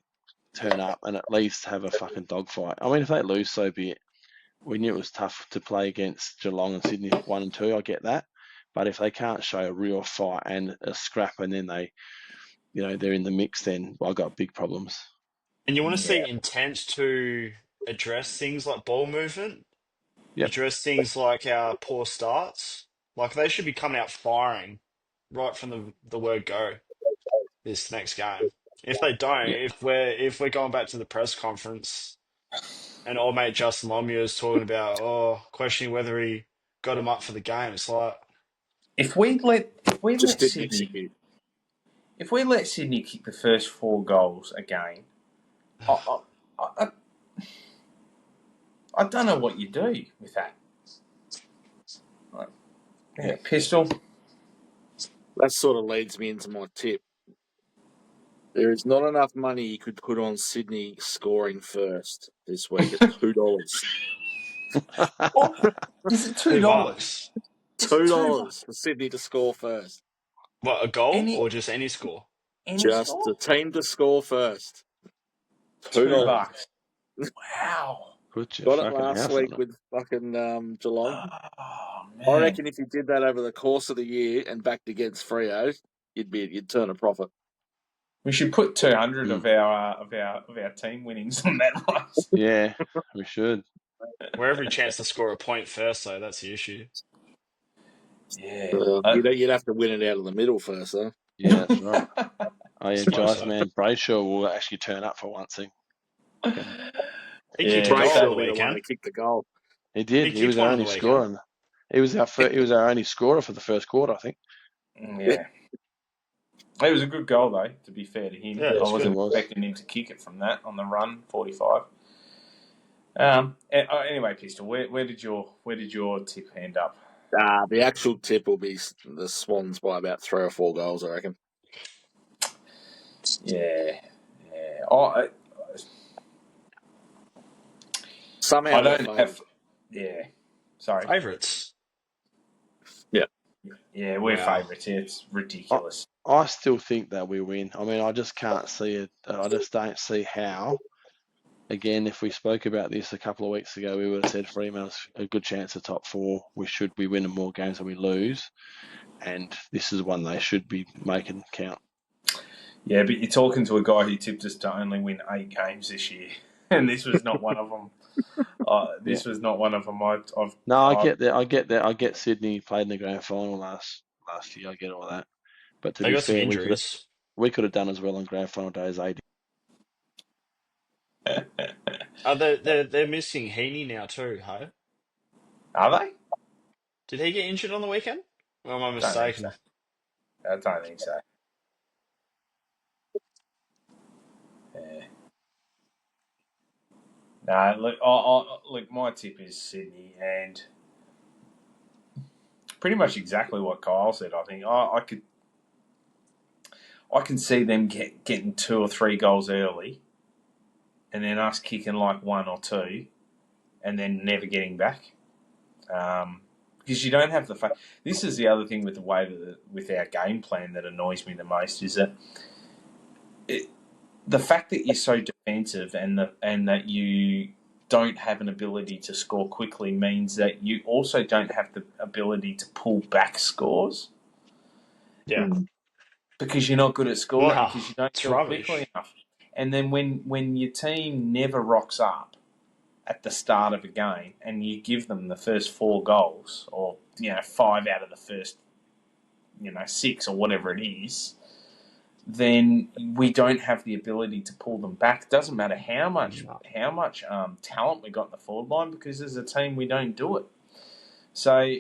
turn up and at least have a fucking dogfight. I mean, if they lose, so be it. We knew it was tough to play against Geelong and Sydney 1 and 2. I get that, but if they can't show a real fight and a scrap, and then they're in the mix, then I got big problems. And you want to Yeah. see intent to address things like ball movement, Yep. address things like our poor starts. Like they should be coming out firing right from the word go this next game. If they don't, Yeah. if we're going back to the press conference and old mate Justin Longmuir is talking about questioning whether he got him up for the game, it's like If we let Just didn't Sydney execute. kick the first 4 goals again, I don't know what you do with that. Yeah, pistol. That sort of leads me into my tip. There is not enough money you could put on Sydney scoring first this week at $2. Is it $2? $2. $2 for Sydney to score first. What, a goal Any or just any score? Just score? the team to score first. $2. $2. Wow. Put your Got it fucking last house week on it. with fucking Geelong. Oh I man. reckon if you did that over the course of the year and backed against Freo, you'd turn a profit. We should put 200 of our team winnings on that last. Yeah, we should. Where every chance to score a point first, though, that's the issue. Yeah. You'd have to win it out of the middle first, though. Yeah, that's right. Oh yeah, Suppose Giants so. man Brayshaw will actually turn up for once. He Yeah, kicked a goal Brayshaw on will the be the one weekend. to kick the goal. He did. He He was kicked our one on only the weekend. scorer. He was our only scorer for the first quarter, I think. Yeah. It was a good goal, though, to be fair to him. Yeah, it I was wasn't good. expecting him to kick it from that on the run, 45. Anyway, Pistol, where did your tip end up? The actual tip will be the Swans by about 3 or 4 goals, I reckon. Yeah. I Somehow don't have. Yeah. Sorry. Favourites. Yeah, we're Wow. favourites. Yeah, it's ridiculous. I still think that we win. I mean, I just can't see it. I just don't see how. Again, if we spoke about this a couple of weeks ago, we would have said Fremantle's a good chance of top 4. We should be winning more games than we lose, and this is one they should be making count. Yeah, but you're talking to a guy who tipped us to only win 8 games this year, and this was not one of them. This was not one of them. I get that. I get Sydney played in the grand final last year. I get all that. But to They be got some fair, injuries. we could have done as well on grand final day as they did. They're missing Heaney now too, hey? Are they? Did he get injured on the weekend? Or am I Don't think so. mistaken? I don't think so. Yeah. No, look, my tip is Sydney, and pretty much exactly what Kyle said. I think I can see them getting 2 or 3 goals early, and then us kicking like 1 or 2, and then never getting back. Because you don't have the. This is the other thing with the way with our game plan that annoys me the most is that the fact that you're so defensive and that you don't have an ability to score quickly means that you also don't have the ability to pull back scores. Yeah. Because you're not good at scoring, No, because you don't it's do it quickly rubbish. enough. And then when your team never rocks up at the start of a game and you give them the first 4 goals, or 5 out of the first 6 or whatever it is, then we don't have the ability to pull them back. It doesn't matter how much No. talent we got in the forward line, because as a team we don't do it. So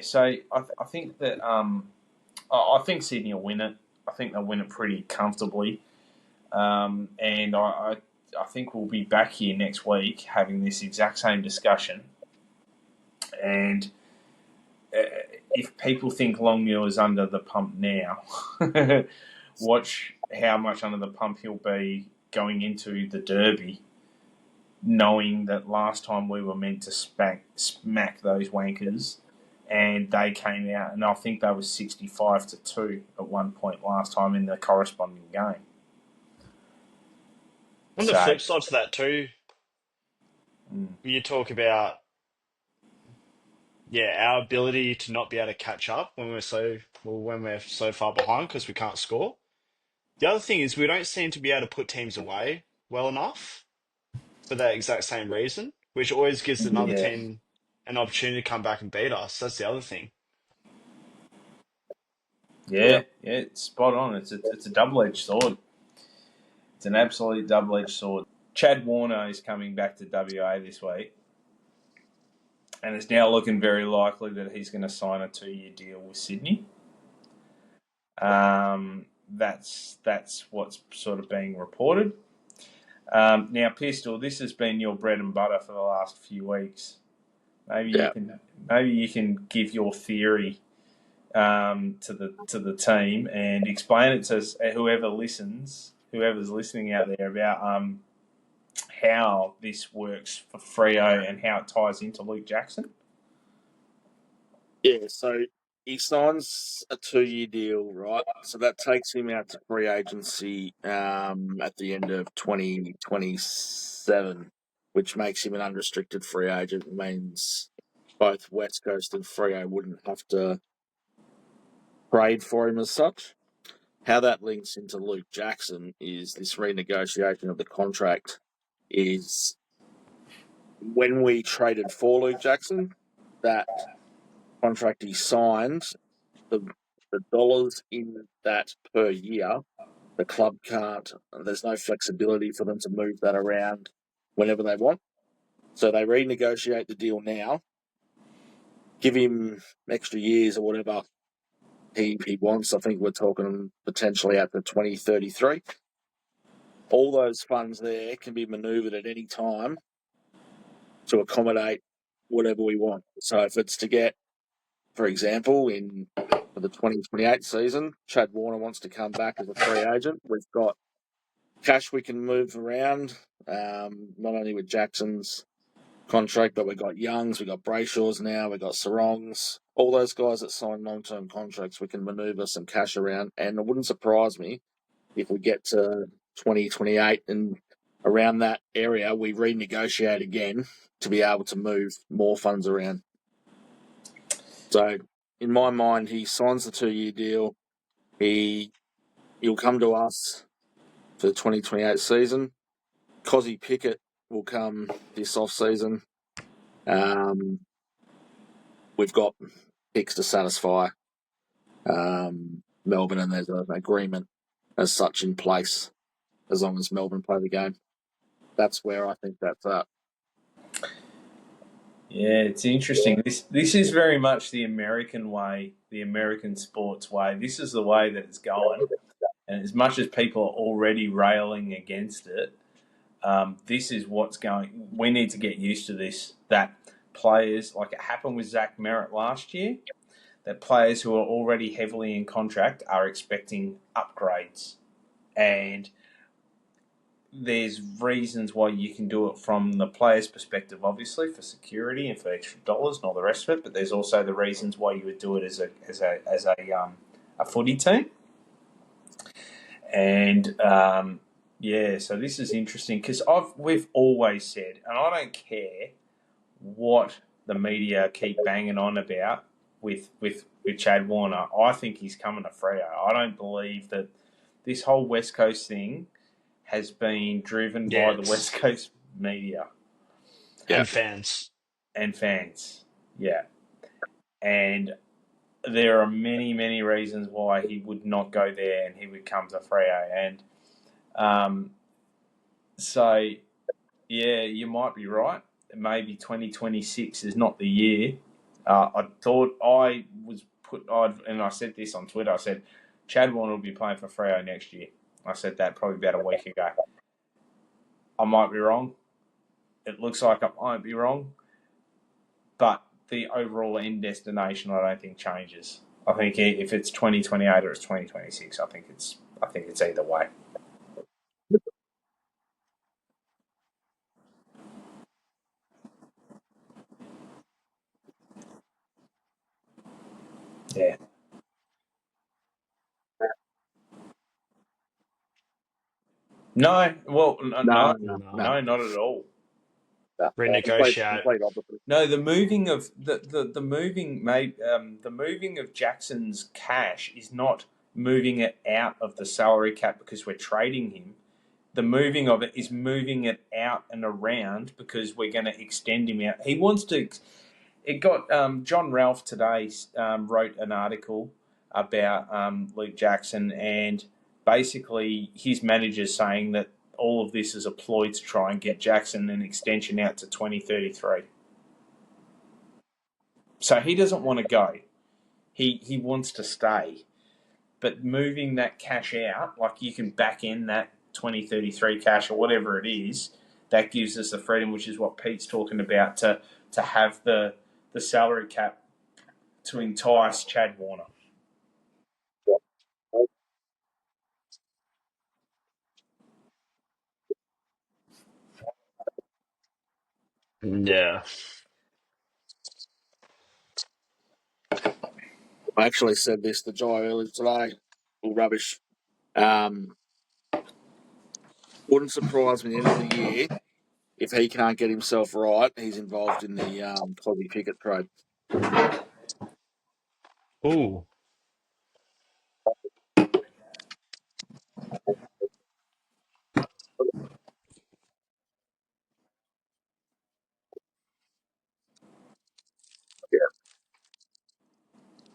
So I think that I think Sydney will win it. I think they'll win it pretty comfortably. And I think we'll be back here next week having this exact same discussion. And if people think Longmuir is under the pump now, watch how much under the pump he'll be going into the Derby, knowing that last time we were meant to smack those wankers, and they came out, and I think they were 65-2 at one point last time in the corresponding game. On the flip side to that too, you talk about our ability to not be able to catch up when we're so far behind because we can't score. The other thing is we don't seem to be able to put teams away well enough for that exact same reason, which always gives another Yeah, team an opportunity to come back and beat us. That's the other thing. yeah, it's spot on. It's a double-edged sword. It's an absolute double-edged sword. Chad Warner is coming back to WA this week, and it's now looking very likely that he's going to sign a 2-year deal with Sydney. That's what's sort of being reported. Now, Pistol, this has been your bread and butter for the last few weeks. Maybe you can give your theory to the team and explain it to whoever's listening out there about how this works for Freo and how it ties into Luke Jackson. Yeah, so he signs a 2-year deal, right? So that takes him out to free agency at the end of 2027, which makes him an unrestricted free agent. It means both West Coast and Freo wouldn't have to trade for him as such. How that links into Luke Jackson is this renegotiation of the contract is when we traded for Luke Jackson, that contract he signed, the dollars in that per year, the club can't, there's no flexibility for them to move that around whenever they want. So they renegotiate the deal now, give him extra years or whatever he wants. I think we're talking potentially out to 2033. All those funds there can be manoeuvred at any time to accommodate whatever we want. So if it's to get, for example, for the 2028 season, Chad Warner wants to come back as a free agent. We've got cash we can move around, not only with Jackson's contract, but we've got Youngs, we've got Brayshaw's now, we've got Sarongs. All those guys that sign long-term contracts, we can manoeuvre some cash around. And it wouldn't surprise me if we get to 2028 and around that area, we renegotiate again to be able to move more funds around. So in my mind, he signs the 2-year deal. He'll come to us for the 2028 season. Cozzy Pickett will come this off-season. We've got picks to satisfy Melbourne, and there's an agreement as such in place as long as Melbourne play the game. That's where I think that's at. Yeah, it's interesting. This is very much the American way, the American sports way. This is the way that it's going. And as much as people are already railing against it, this is what's going. We need to get used to this. That players, like it happened with Zach Merritt last year, that players who are already heavily in contract are expecting upgrades. And there's reasons why you can do it from the player's perspective, obviously for security and for extra dollars and all the rest of it. But there's also the reasons why you would do it as a footy team. And yeah, so this is interesting because we've always said, and I don't care what the media keep banging on about with Chad Warner. I think he's coming to Freo. I don't believe that this whole West Coast thing has been driven by the West Coast media and fans. and fans. Yeah. And there are many, many reasons why he would not go there and he would come to Freo. And so, yeah, you might be right. Maybe 2026 is not the year. I thought and I said this on Twitter, I said, Chad Warner will be playing for Freo next year. I said that probably about a week ago. I might be wrong. It looks like I might be wrong. But the overall end destination, I don't think changes. I think if it's 2028 or it's 2026, I think it's either way. Yeah. No, well, no, No, no, not at all. Renegotiate. complete opposite. No, the moving of the moving of Jackson's cash is not moving it out of the salary cap because we're trading him. The moving of it is moving it out and around because we're going to extend him out. He wants to. It got John Ralph today wrote an article about Luke Jackson, and basically his manager's saying that all of this is a ploy to try and get Jackson an extension out to 2033. So he doesn't want to go. He wants to stay. But moving that cash out, like you can back in that 2033 cash or whatever it is, that gives us the freedom, which is what Pete's talking about, to have the salary cap to entice Chad Warner. Yeah. I actually said this to Jai earlier today. All rubbish. Wouldn't surprise me at the end of the year if he can't get himself right. He's involved in the Cloggy Pickett trade. Ooh.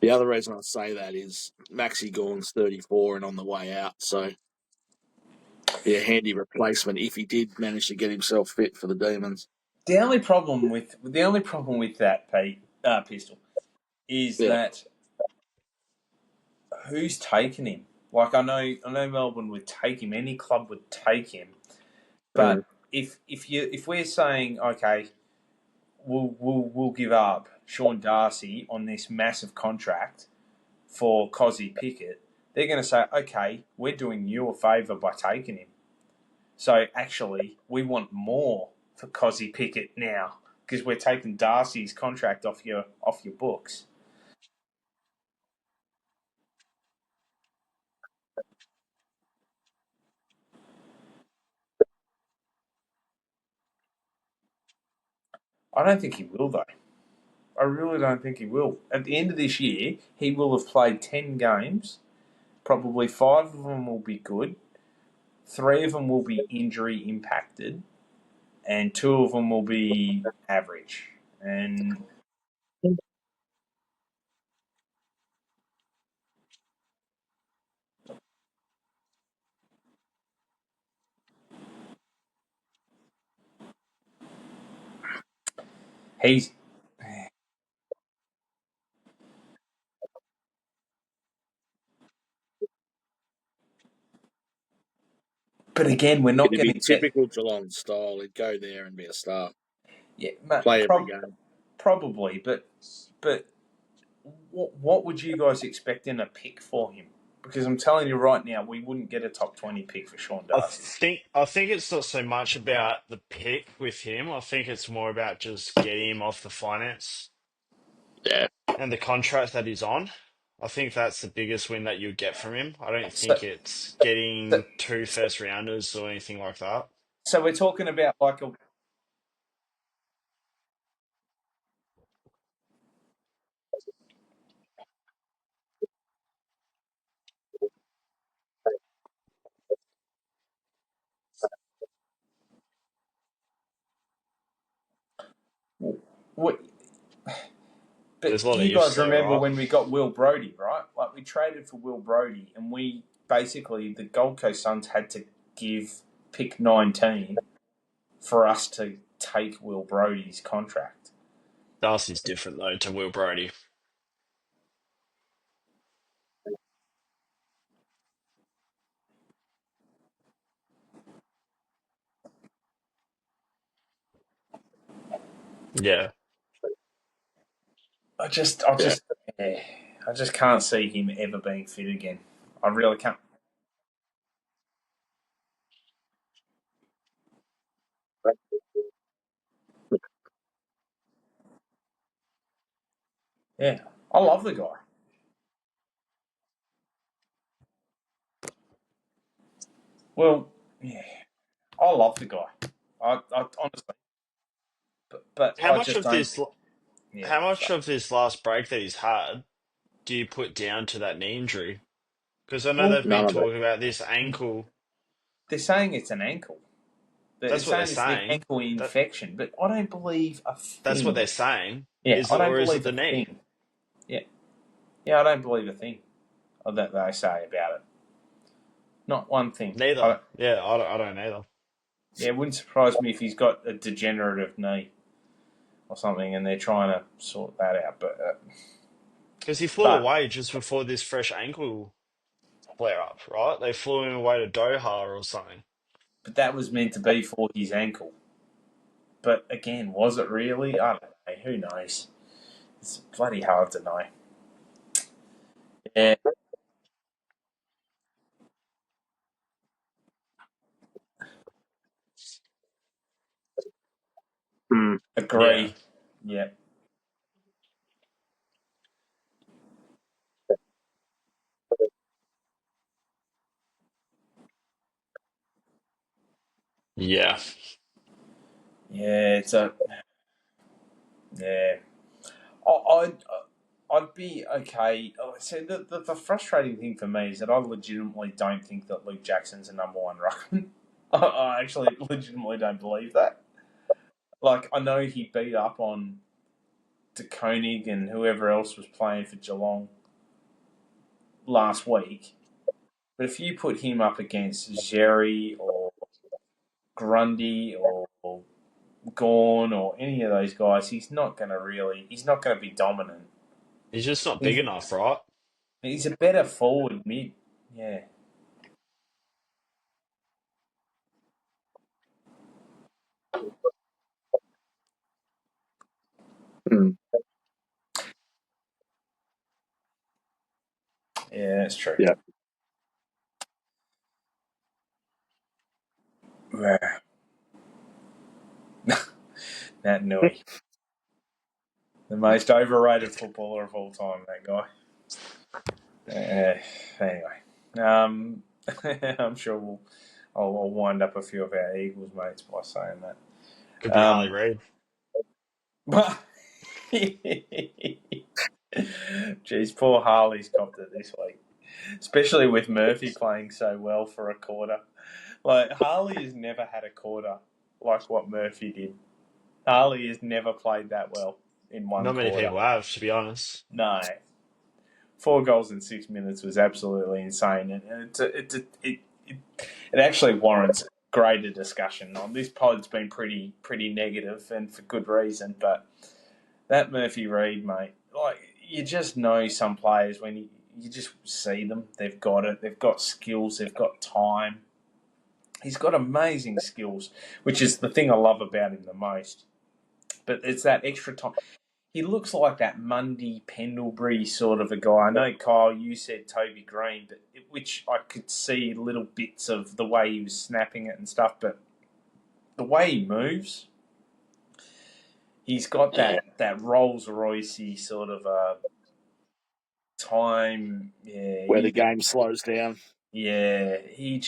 The other reason I say that is Maxi Gorn's 34 and on the way out, so be a handy replacement if he did manage to get himself fit for the Demons. The only problem with that, Pete, Pistol, is Yeah. that who's taken him? Like I know Melbourne would take him. Any club would take him. But if we're saying okay, we'll give up Sean Darcy on this massive contract for Cozzy Pickett, they're going to say, okay, we're doing you a favour by taking him. So actually, we want more for Cozzy Pickett now because we're taking Darcy's contract off your books. I don't think he will, though. I really don't think he will. At the end of this year, he will have played 10 games. Probably 5 of them will be good. 3 of them will be injury impacted. And 2 of them will be average. And he's But again, we're not It'd be going to get. typical Geelong style. He'd go there and be a star. Yeah, Play every game. probably. But what would you guys expect in a pick for him? Because I'm telling you right now, we wouldn't get a top 20 pick for Sean Darcy. I think it's not so much about the pick with him. I think it's more about just getting him off the finance Yeah. and the contract that he's on. I think that's the biggest win that you get from him. I don't So, think it's so, getting 2 first rounders or anything like that. so we're talking about like a. What, There's a but lot do of you ifs guys though, remember right? when we got Will Brodie, right? Like we traded for Will Brodie, and we basically the Gold Coast Suns had to give pick 19 for us to take Will Brodie's contract. Darcy's different though to Will Brody. Yeah. I yeah, I just can't see him ever being fit again. I really can't. Yeah, I love the guy. Well, yeah, I love the guy. I honestly, but How I much just of don't. this Yeah, how so much of this last break that he's had do you put down to that knee injury? Because I know well, they've been None of it. talking about this ankle. they're saying it's an ankle. They're That's what they're saying it's the saying. ankle That infection, but I don't believe a that's what thing. they're saying. Yeah, I don't Or is it believe a the knee? thing. Yeah, yeah, I don't believe a thing that they say about it. Not one thing. Neither. Yeah, I don't either. Yeah, it wouldn't surprise me if he's got a degenerative knee or something, and they're trying to sort that out. Because he flew But away just before this fresh ankle flare up, right? They flew him away to Doha or something. but that was meant to be for his ankle. But again, was it really? I don't know. Who knows? It's bloody hard to know. Yeah, Mm. Yeah. agree. Yeah. Yeah. Yeah, it's a yeah. I'd be okay. So the frustrating thing for me is that I legitimately don't think that Luke Jackson's a number one ruckman. I actually legitimately don't believe that. Like I know he beat up on De Koning and whoever else was playing for Geelong last week, but if you put him up against Jerry or Grundy or Gorn or any of those guys, he's not going to really. He's not going to be dominant. He's just not big He's, enough, right? he's a better forward mid. Yeah. Mm. Yeah, that's true. Yeah. Yeah. Nat Nui. The most overrated footballer of all time, that guy. Anyway, I'm sure I'll wind up a few of our Eagles mates by saying Could that. be Harley Reid. But geez, poor Harley's copped it this week, especially with Murphy playing so well for a quarter. Like Harley has never had a quarter like what Murphy did. Harley has never played that well in one Not many quarter. people have, to be honest. No, 4 goals in 6 minutes was absolutely insane, and it actually warrants greater discussion. On this pod's been pretty negative, and for good reason. But that Murphy Reid, mate, like you just know some players when you just see them, they've got it, they've got skills, they've got time, He's got amazing skills, which is the thing I love about him the most. But it's that extra time. He looks like that Mundy Pendlebury sort of a guy. I know, Kyle, you said Toby Green, but which I could see little bits of the way he was snapping it and stuff. But the way he moves, he's got that Rolls Roycey sort of time. Yeah, where the game slows down. yeah. He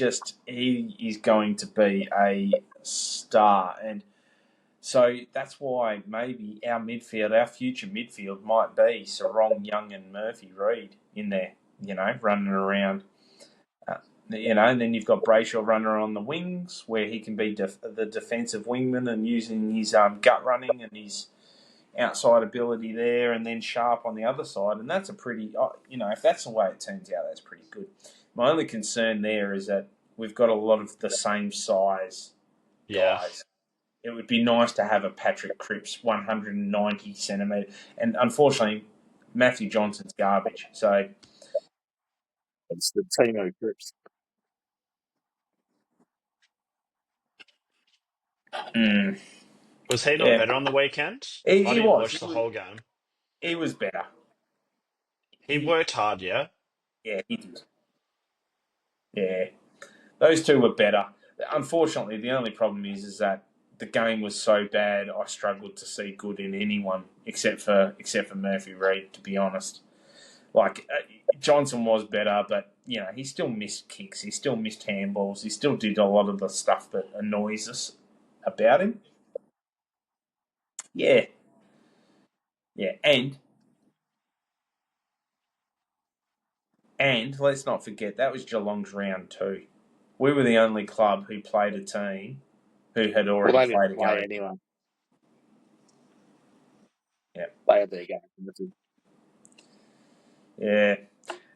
is going to be a star, and so that's why maybe our future midfield might be Sarong, Young, and Murphy Reid in there. Running around. And then you've got Brayshaw running on the wings, where he can be the defensive wingman and using his gut running and his outside ability there, and then Sharp on the other side. And that's a pretty, if that's the way it turns out, that's pretty good. My only concern there is that we've got a lot of the same size guys. It would be nice to have a Patrick Cripps 190 centimetre, and unfortunately, Matthew Johnson's garbage. So It's the Timo Cripps. Was he not better on the weekend? He I didn't was. watch the whole game. He was better. He worked hard, yeah? Yeah, he did. Yeah. Those two were better. Unfortunately, the only problem is that the game was so bad, I struggled to see good in anyone except for Murphy Reid, to be honest. Like, Johnson was better, but, he still missed kicks. He still missed handballs. He still did a lot of the stuff that annoys us about him. Yeah. Yeah, and let's not forget, that was Geelong's round 2. We were the only club who played a team who had already played a game. Anyway. Yeah. They had their game. Yeah.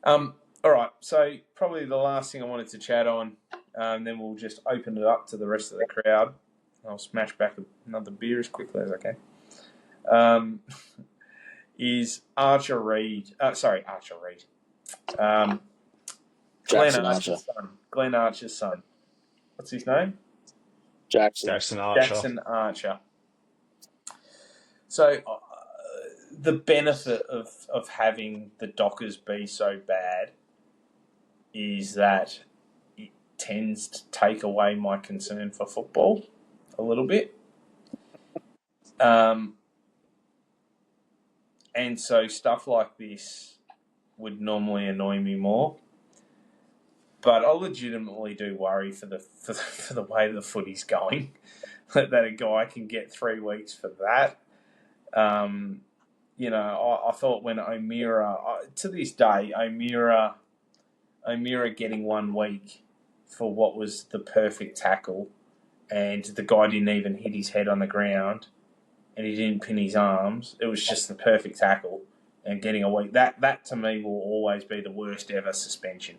All right. So probably the last thing I wanted to chat on, then we'll just open it up to the rest of the crowd. I'll smash back another beer as quickly as I can. Is Archer Reid? Archer Reid. Jackson Archer. Glenn Archer's son. What's his name? Jackson Archer. Jackson Archer. So the benefit of having the Dockers be so bad is that it tends to take away my concern for football a little bit. And so stuff like this would normally annoy me more. But I legitimately do worry for the way the footy's going, that a guy can get 3 weeks for that. I thought when O'Meara, to this day, O'Meara getting 1 week for what was the perfect tackle, and the guy didn't even hit his head on the ground, and he didn't pin his arms. It was just the perfect tackle, and getting a week. That to me will always be the worst ever suspension.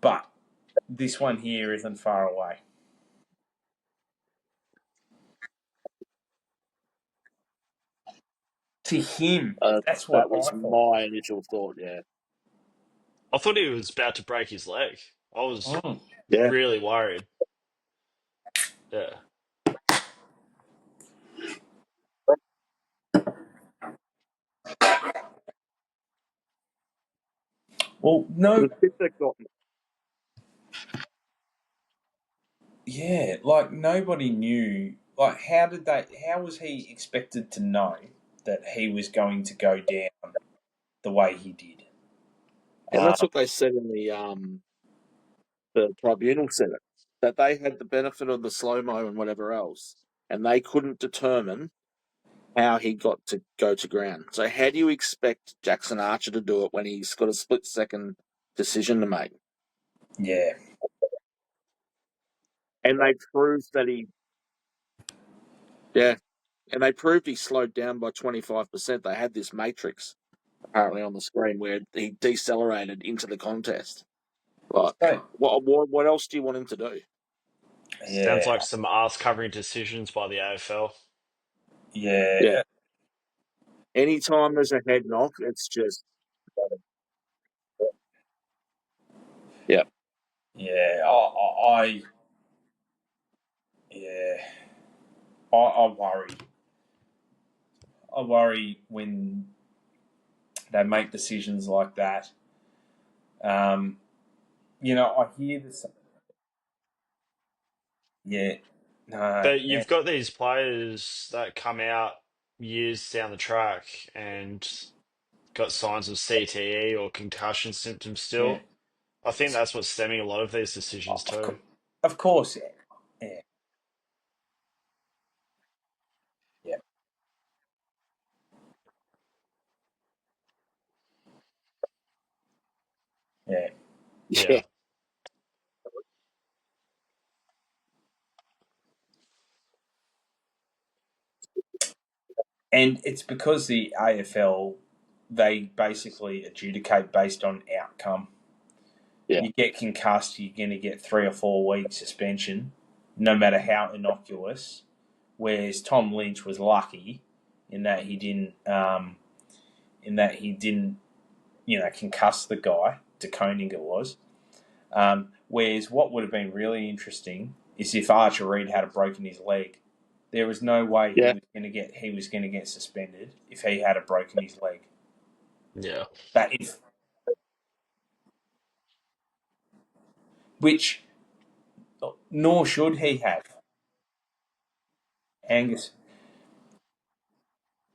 But this one here isn't far away. To him, that's what that was I thought. my initial thought. Yeah, I thought he was about to break his leg. I was yeah. really worried. Yeah. Well, no. The Yeah, like nobody knew. Like, how was he expected to know that he was going to go down the way he did? and that's what they said in the tribunal said it, that they had the benefit of the slow-mo and whatever else, and they couldn't determine how he got to go to ground. So how do you expect Jackson Archer to do it when he's got a split-second decision to make? Yeah. And they proved that and they proved he slowed down by 25%. They had this matrix apparently on the screen where he decelerated into the contest. Like, what else do you want him to do? Yeah. Sounds like some ass-covering decisions by the AFL. Yeah. Anytime there's a head knock, it's just... Yeah. I worry. I worry when they make decisions like that. I hear this. Yeah, no, But you've got these players that come out years down the track and got signs of CTE or concussion symptoms yeah. still. I think that's what's stemming a lot of these decisions Of, too. of course, yeah, yeah, yeah. Yeah, Yeah. And it's because the AFL, they basically adjudicate based on outcome. yeah, You get concussed, you're going to get 3 or 4 week suspension, no matter how innocuous. Whereas Tom Lynch was lucky in that he didn't, concuss the guy. De Koning it was. Whereas what would have been really interesting is if Archer Reed had broken his leg. There was no way yeah. he was going to get suspended if he had broken his leg. Yeah. That is, which nor should he have, Angus.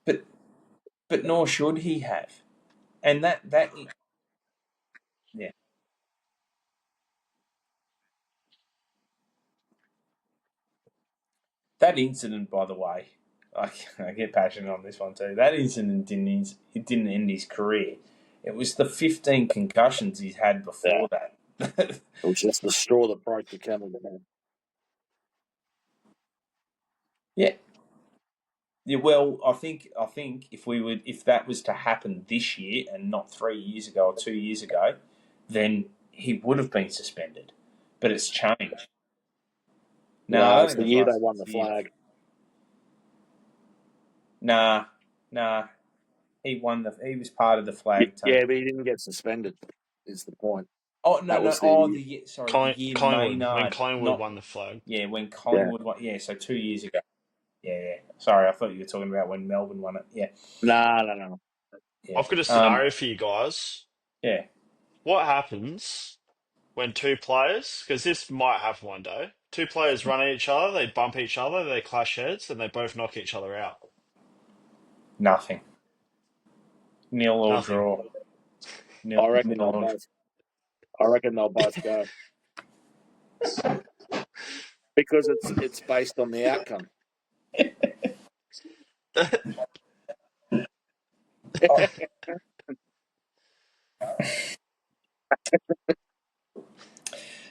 But nor should he have. And yeah, that incident, by the way, I get passionate on this one too. That incident it didn't end his career. It was the 15 concussions he's had Yeah. before that. It was just the straw that broke the camel's back. Yeah. Yeah, well, I think if that was to happen this year and not 3 years ago or 2 years ago, then he would have been suspended. But it's changed. No, I No, don't it's think it the was year they last won the year. flag. Nah, nah. He won the. He was part of the flag team. Yeah, but he didn't get suspended. Is the point? Oh no, That no. was Oh, the the year Collingwood, when Maynard, Collingwood not won the flag. yeah, when yeah. Collingwood won. Yeah, so 2 years ago. Yeah, yeah. Sorry, I thought you were talking about when Melbourne won it. Yeah, No. yeah. I've got a scenario for you guys. Yeah. What happens when two players, because this might happen one day, two players run at each other, they bump each other, they clash heads, and they both knock each other out? Nothing. Nil or Nothing. draw. I reckon Nil they'll or. both. I reckon they'll both go because it's based on the outcome.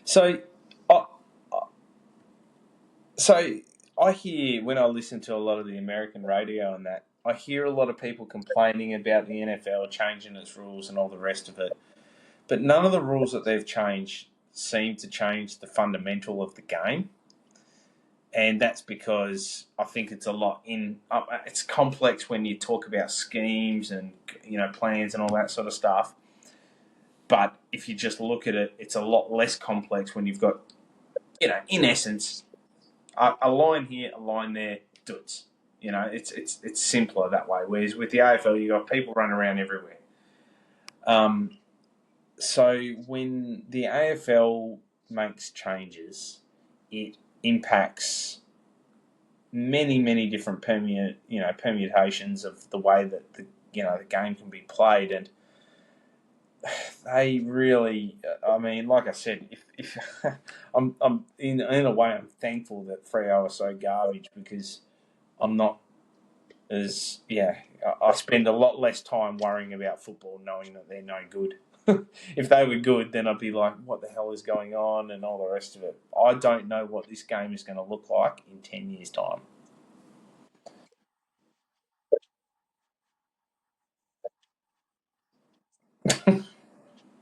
So, I, so I hear when I listen to a lot of the American radio and that, I hear a lot of people complaining about the NFL changing its rules and all the rest of it. But none of the rules that they've changed seem to change the fundamental of the game. And that's because I think it's a lot it's complex when you talk about schemes and plans and all that sort of stuff. But if you just look at it, it's a lot less complex when you've got, in essence, a line here, a line there, dudes. It's simpler that way. Whereas with the AFL, you've got people running around everywhere. So when the AFL makes changes, it impacts many different permutations of the way that the game can be played, and they really, I mean, like I said, if I'm in a way, I'm thankful that Freo are so garbage because I'm not as I spend a lot less time worrying about football knowing that they're no good. If they were good, then I'd be like, what the hell is going on and all the rest of it. I don't know what this game is going to look like in 10 years' time.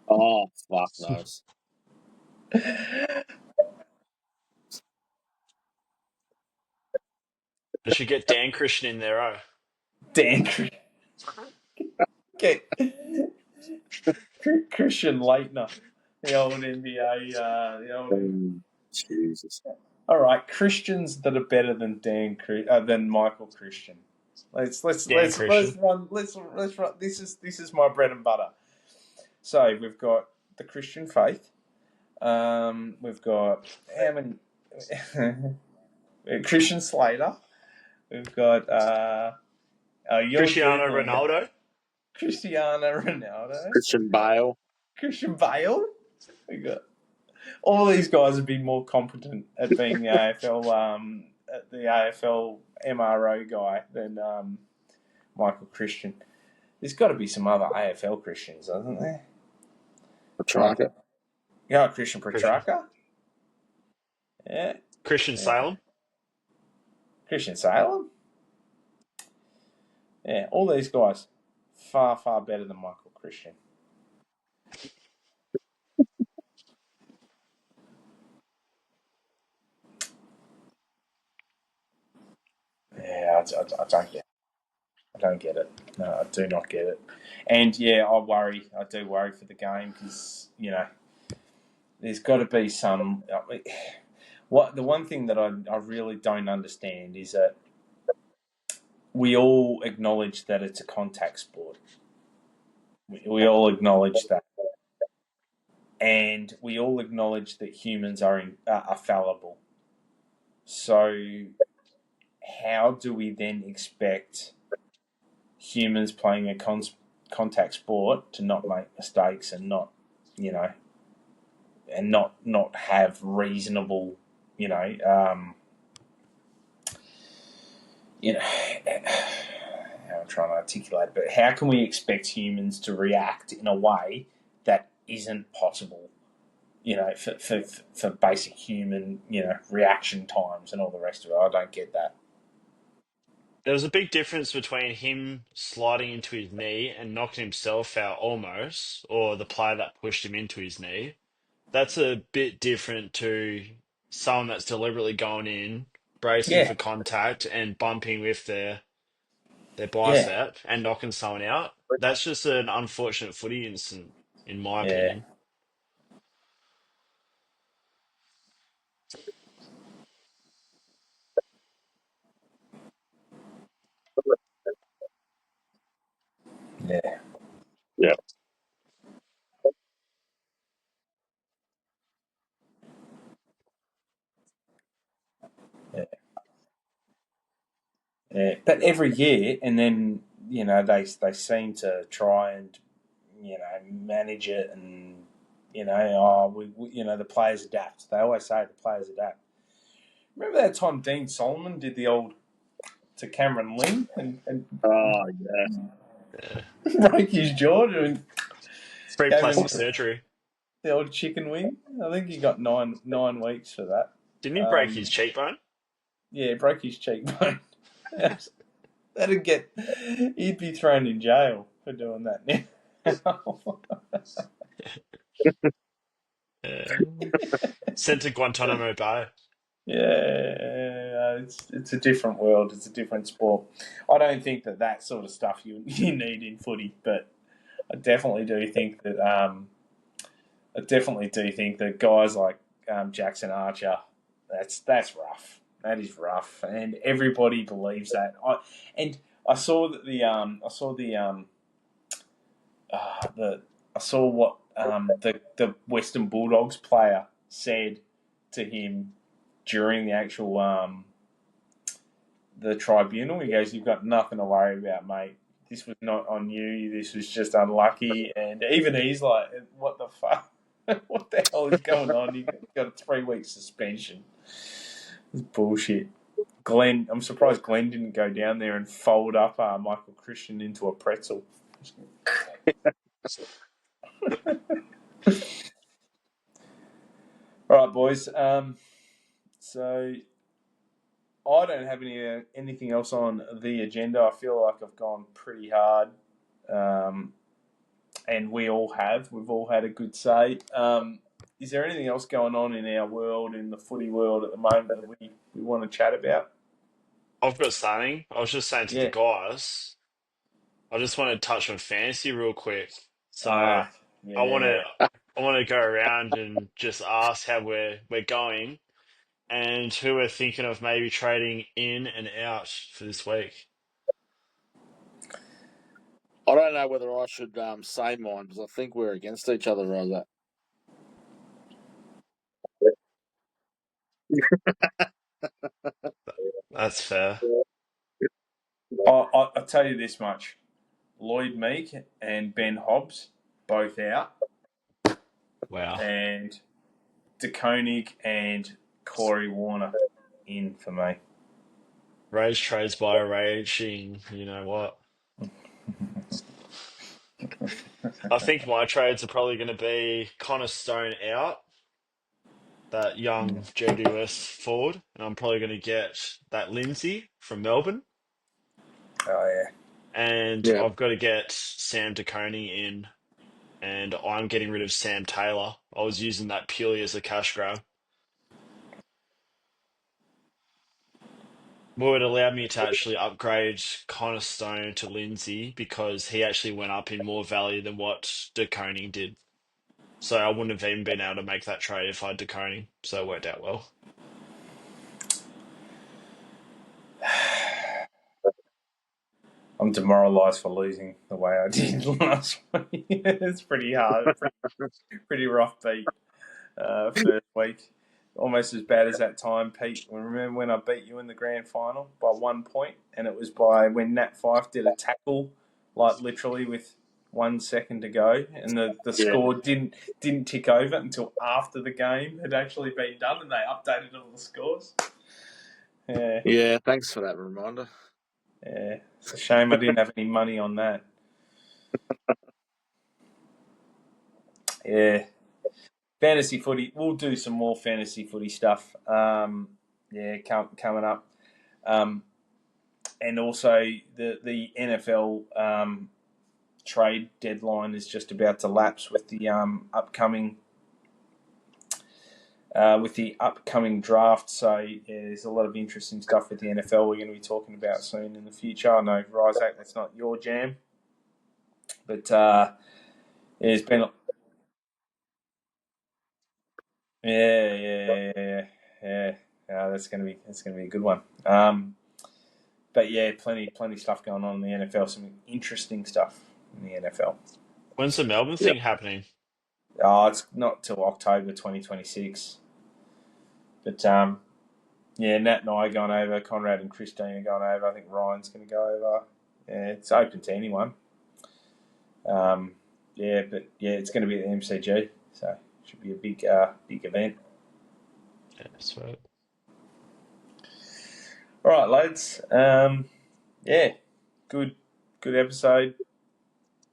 Oh, fuck those. They should get Dan Christian in there, oh. Dan, get Christian Leitner, the old NBA, Jesus. All right, Christians that are better than than Michael Christian. Let's Dan Christian. run. Let's run. This is my bread and butter. So we've got the Christian faith. We've got how many? Christian Slater. We've got your Cristiano dream man, Ronaldo. Cristiano Ronaldo, Christian Bale. Christian Bale. We got all these guys would be more competent at being the AFL MRO guy than Michael Christian. There's got to be some other AFL Christians, hasn't there? Petrarca. Yeah, Christian Petrarca. Yeah. Christian Salem. Christian Salem. Yeah, all these guys far, far better than Michael Christian. Yeah, I don't get it. I don't get it. No, I do not get it. And yeah, I worry. I do worry for the game because, there's got to be some. The one thing that I really don't understand is that we all acknowledge that it's a contact sport. We all acknowledge that. And we all acknowledge that humans are fallible. So how do we then expect humans playing a contact sport to not make mistakes and not, and not have reasonable, how I'm trying to articulate it, but how can we expect humans to react in a way that isn't possible, for basic human, reaction times and all the rest of it? I don't get that. There was a big difference between him sliding into his knee and knocking himself out almost, or the player that pushed him into his knee. That's a bit different to someone that's deliberately going in, bracing Yeah, for contact and bumping with their yeah, bicep and knocking someone out. That's just an unfortunate footy incident, in my yeah, opinion. yeah, Yeah. yeah. Yeah, but every year, and then they seem to try and manage it, and the players adapt. They always say the players adapt. Remember that time Dean Solomon did the old to Cameron Ling and Oh, yeah. Yeah. broke his jaw and Free gave him plastic surgery. the old chicken wing. I think he got nine weeks for that. Didn't he break his cheekbone? Yeah, broke his cheekbone. That'd get. He'd be thrown in jail for doing that now. Yeah. Sent to Guantanamo Bay. Yeah, it's a different world. It's a different sport. I don't think that sort of stuff you need in footy, but I definitely do think that guys like Jackson Archer, that's rough. That is rough, and everybody believes that. I saw that I saw what the Western Bulldogs player said to him during the actual the tribunal. He goes, "You've got nothing to worry about, mate. This was not on you. This was just unlucky." And even he's like, "What the fuck? What the hell is going on? You got a 3-week suspension. It's bullshit." Glenn, I'm surprised Glenn didn't go down there and fold up Michael Christian into a pretzel. All right, boys. So I don't have anything else on the agenda. I feel like I've gone pretty hard, and we all have. We've all had a good say. Is there anything else going on in our world, in the footy world at the moment that we want to chat about? I've got something. I was just saying to the Yeah. guys, I just want to touch on fantasy real quick. So Ah, I want to yeah. I want to go around and just ask how we're going and who we're thinking of maybe trading in and out for this week. I don't know whether I should say mine because I think we're against each other, Ryzac. That's fair. I'll tell you this much: Lloyd Meek and Ben Hobbs both out, Wow. and De Koning and Corey Warner in for me. Rage trades by raging, you know what? I think my trades are probably going to be Connor Stone out, that young GWS forward, and I'm probably going to get that Lindsay from Melbourne, Oh yeah. and Yeah. I've got to get Sam DeConey in, and I'm getting rid of Sam Taylor. I was using that purely as a cash grab. Would allow me to actually upgrade Connor Stone to Lindsay because he actually went up in more value than what DeConing did. So I wouldn't have even been able to make that trade if I had DeConing. So it worked out well. I'm demoralised for losing the way I did last week. It's pretty hard, pretty rough beat first week. Almost as bad as that time, Pete. Remember when I beat you in the grand final by 1 point, and it was by when Nat Fyfe did a tackle, like literally with 1 second to go, and the Yeah. score didn't tick over until after the game had actually been done, and they updated all the scores. Yeah, Yeah. Thanks for that reminder. yeah. It's a shame I didn't have any money on that. Yeah. Fantasy footy. We'll do some more fantasy footy stuff. Coming up. And also the NFL trade deadline is just about to lapse with the upcoming draft. So yeah, there's a lot of interesting stuff with the NFL we're going to be talking about soon in the future. I know, Ryzac, that's not your jam, but there's been yeah. That's gonna be a good one. But yeah, plenty stuff going on in the NFL. Some interesting stuff in the NFL. When's the Melbourne Yeah. thing happening? Oh, it's not till October 2026. But yeah, Nat and I are going over. Conrad and Christine are going over. I think Ryan's going to go over. Yeah, it's open to anyone. It's going to be at the MCG, so it should be a big event. Yeah, sweet. All right, lads. Good episode.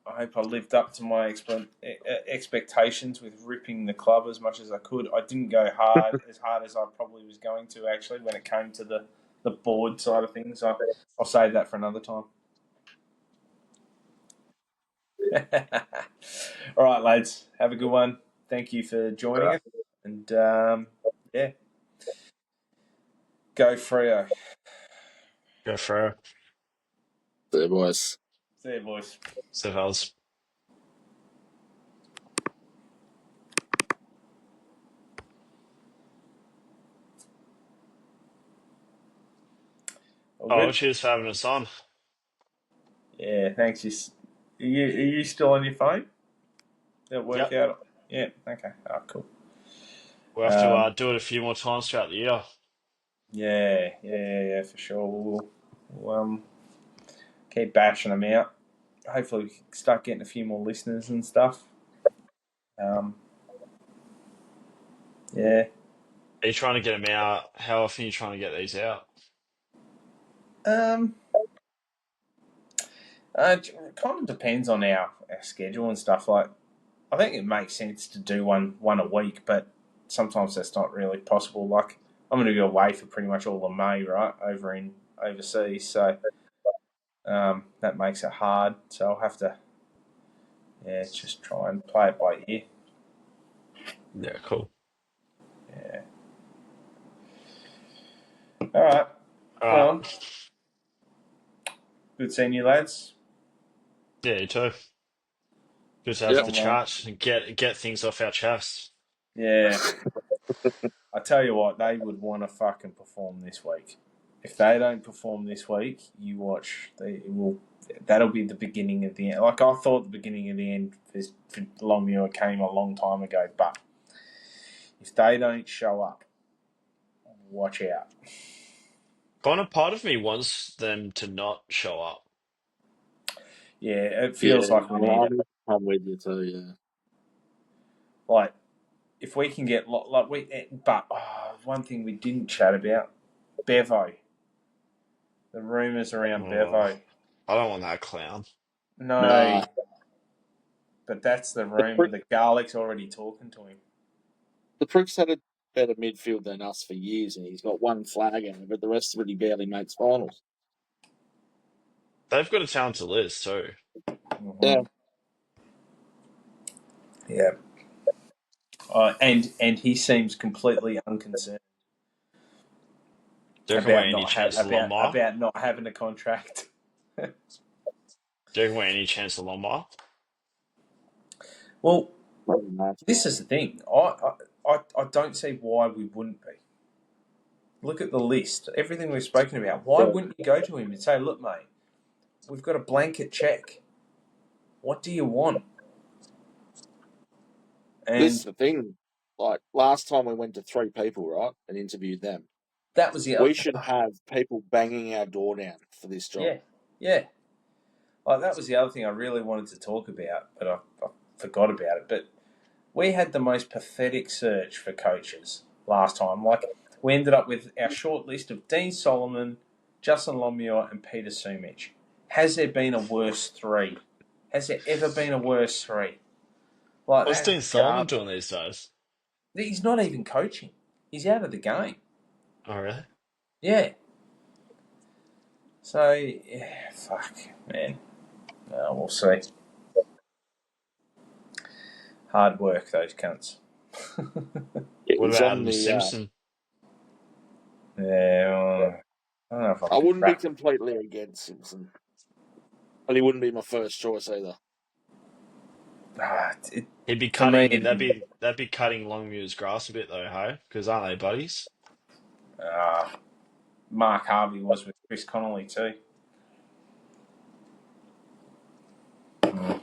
I hope I lived up to my expectations with ripping the club as much as I could. I didn't go as hard as I probably was going to actually when it came to the board side of things. I'll save that for another time. All right, lads. Have a good one. Thank you for joining us. And go Freo. Go for it. There, boys. See you, boys. So fellas. All Oh, good? cheers for having us on. Yeah, thanks. Are you still on your phone? That work Yep. out? Yeah. Okay. Oh, cool. We'll have to do it a few more times throughout the year. Yeah, for sure. We'll keep bashing them out. Hopefully, we can start getting a few more listeners and stuff. Yeah. Are you trying to get them out? How often are you trying to get these out? It kind of depends on our schedule and stuff. Like, I think it makes sense to do one a week, but sometimes that's not really possible. Like, I'm going to be away for pretty much all of May, right, overseas, so that makes it hard. So I'll have to, just try and play it by ear. Yeah, cool. Yeah. All right. All Well, right. good seeing you, lads. Yeah, you too. Just have Yep. the chat and get things off our chest. Yeah. I tell you what, they would want to fucking perform this week. If they don't perform this week, you watch. That'll be the beginning of the end. Like I thought, the beginning of the end for Longmuir came a long time ago. But if they don't show up, watch out. Kind of part of me wants them to not show up. Yeah, it feels like we need it. I'm with you too. Yeah. Like if we can get but one thing we didn't chat about, Bevo. The rumours around Bevo. I don't want that clown. No, Nah. but that's the rumour. The Garlic's already talking to him. The prick's had a better midfield than us for years, and he's got one flag in it, but the rest of it he barely makes finals. They've got a talented list too. Mm-hmm. Yeah. Yeah. And he seems completely unconcerned Do you reckon we're any chance of Longmuir? about not having a contract. Do you reckon we're any chance of Longmuir? Well, this is the thing. I don't see why we wouldn't be. Look at the list. Everything we've spoken about. Why wouldn't you go to him and say, look, mate, we've got a blanket check. What do you want? And this is the thing. Like last time we went to 3 people, right, and interviewed them. that was the We should have people banging our door down for this job. Yeah. Like that was the other thing I really wanted to talk about, but I forgot about it. But we had the most pathetic search for coaches last time. Like we ended up with our short list of Dean Solomon, Justin Longmuir, and Peter Sumich. Has there been a worse 3? Has there ever been a worse 3? Like, What's Dean Solomon doing these days? He's not even coaching. He's out of the game. Oh, really? Yeah. So, yeah, fuck, man. We'll see. Hard work, those cunts. What about Adam Simpson? Yeah, well, I don't know if I wouldn't be completely against Simpson. But he wouldn't be my first choice either. He'd be cutting. That'd be cutting Longmuir's grass a bit though, hey? Because aren't they buddies? Mark Harvey was with Chris Connolly too. What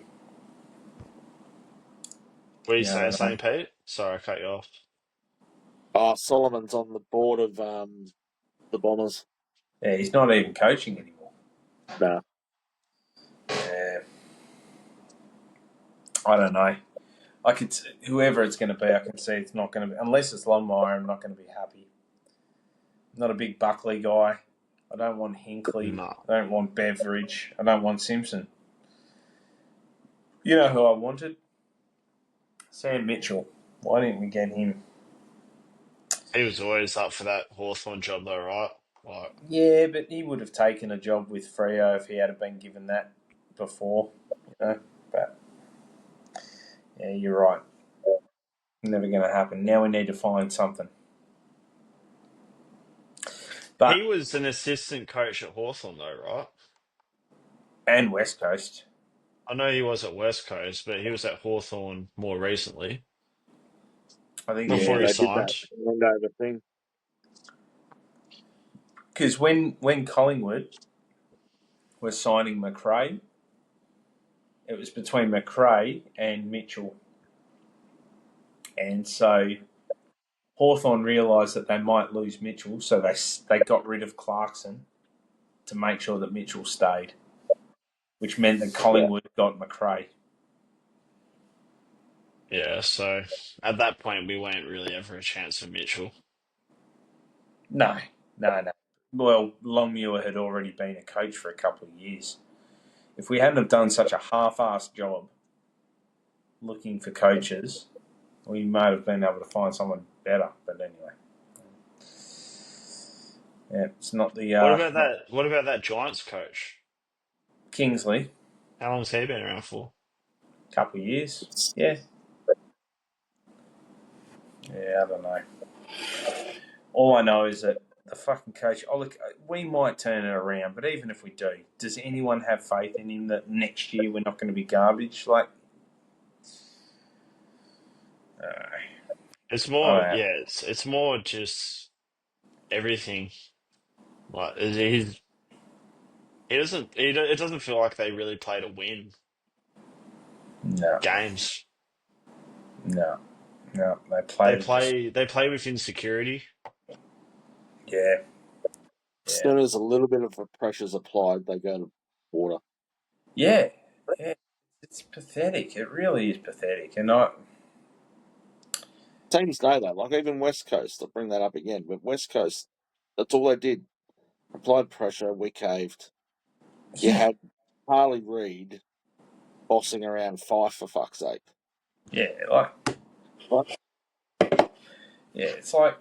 are you saying, Sonny Pete? Sorry, I cut you off. Solomon's on the board of the Bombers. Yeah, he's not even coaching anymore. No. Yeah. I don't know. Whoever it's going to be, I can see it's not going to be, unless it's Longmuir, I'm not going to be happy. I'm not a big Buckley guy. I don't want Hinkley. No. I don't want Beveridge. I don't want Simpson. You know who I wanted? Sam Mitchell. Why didn't we get him? He was always up for that Hawthorn job though, right? Like, yeah, but he would have taken a job with Freo if he had been given that before, you know. But yeah, you're right. Never going to happen. Now we need to find something. But he was an assistant coach at Hawthorn though, right? And West Coast. I know he was at West Coast, but he was at Hawthorn more recently. I think before he signed. Thing. Because when Collingwood was signing McRae, it was between McRae and Mitchell. And so Hawthorn realised that they might lose Mitchell, so they got rid of Clarkson to make sure that Mitchell stayed, which meant that Collingwood got McRae. Yeah, so at that point we weren't really ever a chance for Mitchell. No. Well, Longmuir had already been a coach for a couple of years. If we hadn't have done such a half-assed job looking for coaches, we might have been able to find someone better. But anyway, yeah, it's not the. What about that Giants coach, Kingsley? How long's he been around for? A couple of years. Yeah. Yeah, I don't know. All I know is that the fucking coach. Oh, look, we might turn it around, but even if we do, does anyone have faith in him that next year we're not going to be garbage? Like, It's I more, don't know. yeah, it's more just everything. Like it doesn't feel like they really play to win No, games. no, no. They play just They play with insecurity. yeah, As yeah, soon as a little bit of a pressure's applied, they go to water. yeah, yeah. It's pathetic. It really is pathetic. And I Teams know that. Like even West Coast, I'll bring that up again. But West Coast, that's all they did. Applied pressure, we caved. You yeah, had Harley Reid bossing around Fife for fuck's sake. yeah, like What? yeah. It's like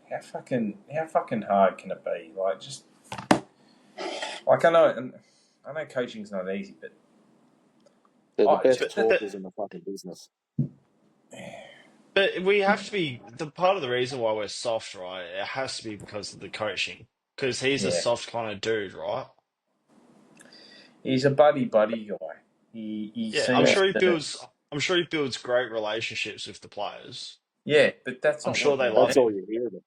how fucking hard can it be? Like just like I know coaching's not easy, but They're the I best just, talkers in the fucking business. But we have to be the part of the reason why we're soft, right? It has to be because of the coaching. Because he's a yeah, soft kind of dude, right? he's a buddy guy. He Yeah, I'm seems sure he to builds. I'm sure he builds great relationships with the players. yeah, but that's I'm not sure what they you love That's need. all him. you hear of it.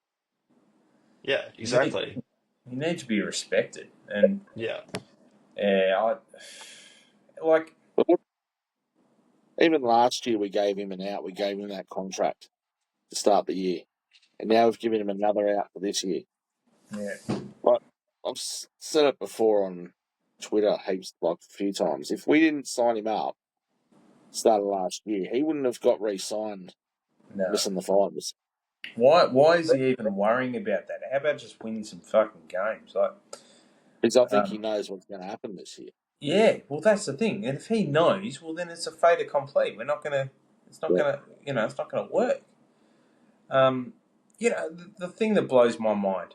Yeah, You need exactly. you need to be respected, and Yeah, yeah, I like Even last year, we gave him an out. We gave him that contract to start the year. And now we've given him another out for this year. yeah. But I've said it before on Twitter heaps, like a few times. If we didn't sign him up start of last year, he wouldn't have got re-signed No. missing the finals. Why is he even worrying about that? How about just winning some fucking games? Like, Because I think he um, knows what's going to happen this year. yeah, well, that's the thing. And if he knows, well, then it's a fait accompli. We're not gonna. It's not Yeah. gonna. It's not gonna work. Um, the thing that blows my mind,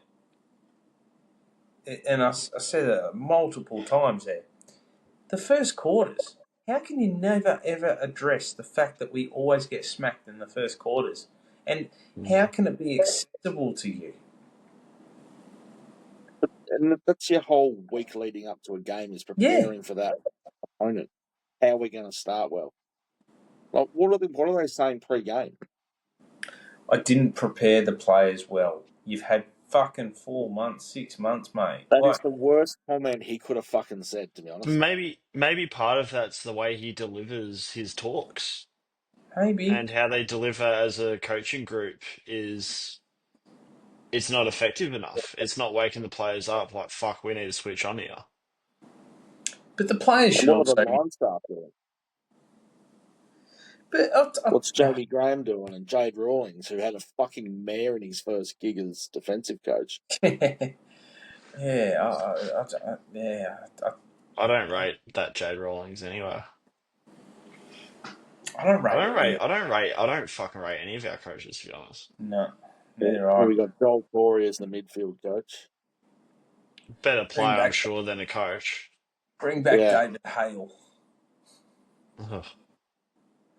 and I said it multiple times there, the first quarters. How can you never ever address the fact that we always get smacked in the first quarters? And how can it be acceptable to you? And that's your whole week leading up to a game is Yeah, preparing for that opponent. How are we going to start well? Like, what are they saying pre-game? I didn't prepare the players well. You've had fucking 4 months, 6 months, mate. That is Like, the worst comment he could have fucking said, to be honest. maybe part of that's the way he delivers his talks maybe. and how they deliver as a coaching group is it's not effective enough. It's not waking the players up like fuck. We need to switch on here. But the players And should what are also the be. line staff doing? But What's Jamie Graham doing and Jade Rawlings, who had a fucking mare in his first gig as defensive coach? yeah, I don't rate that Jade Rawlings anyway. I don't rate it either. I don't fucking rate any of our coaches, to be honest. No, Yeah. neither And I. we got Joel Corey as the midfield coach. Better Bring player, I'm back, sure, than a coach. bring back Yeah. David Hale. Ugh.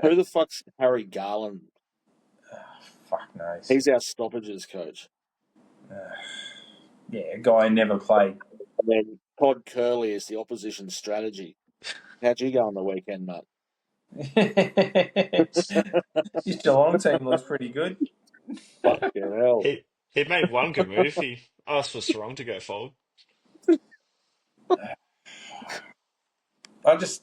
Who the fuck's Harry Garland? Fuck knows. He's our stoppages coach. Yeah, a guy who never played. And then Todd Curley is the opposition strategy. How'd you go on the weekend, mate? Your Geelong team looks pretty good. Fucking hell. He made one good move. He asked for Sarong to go forward. I just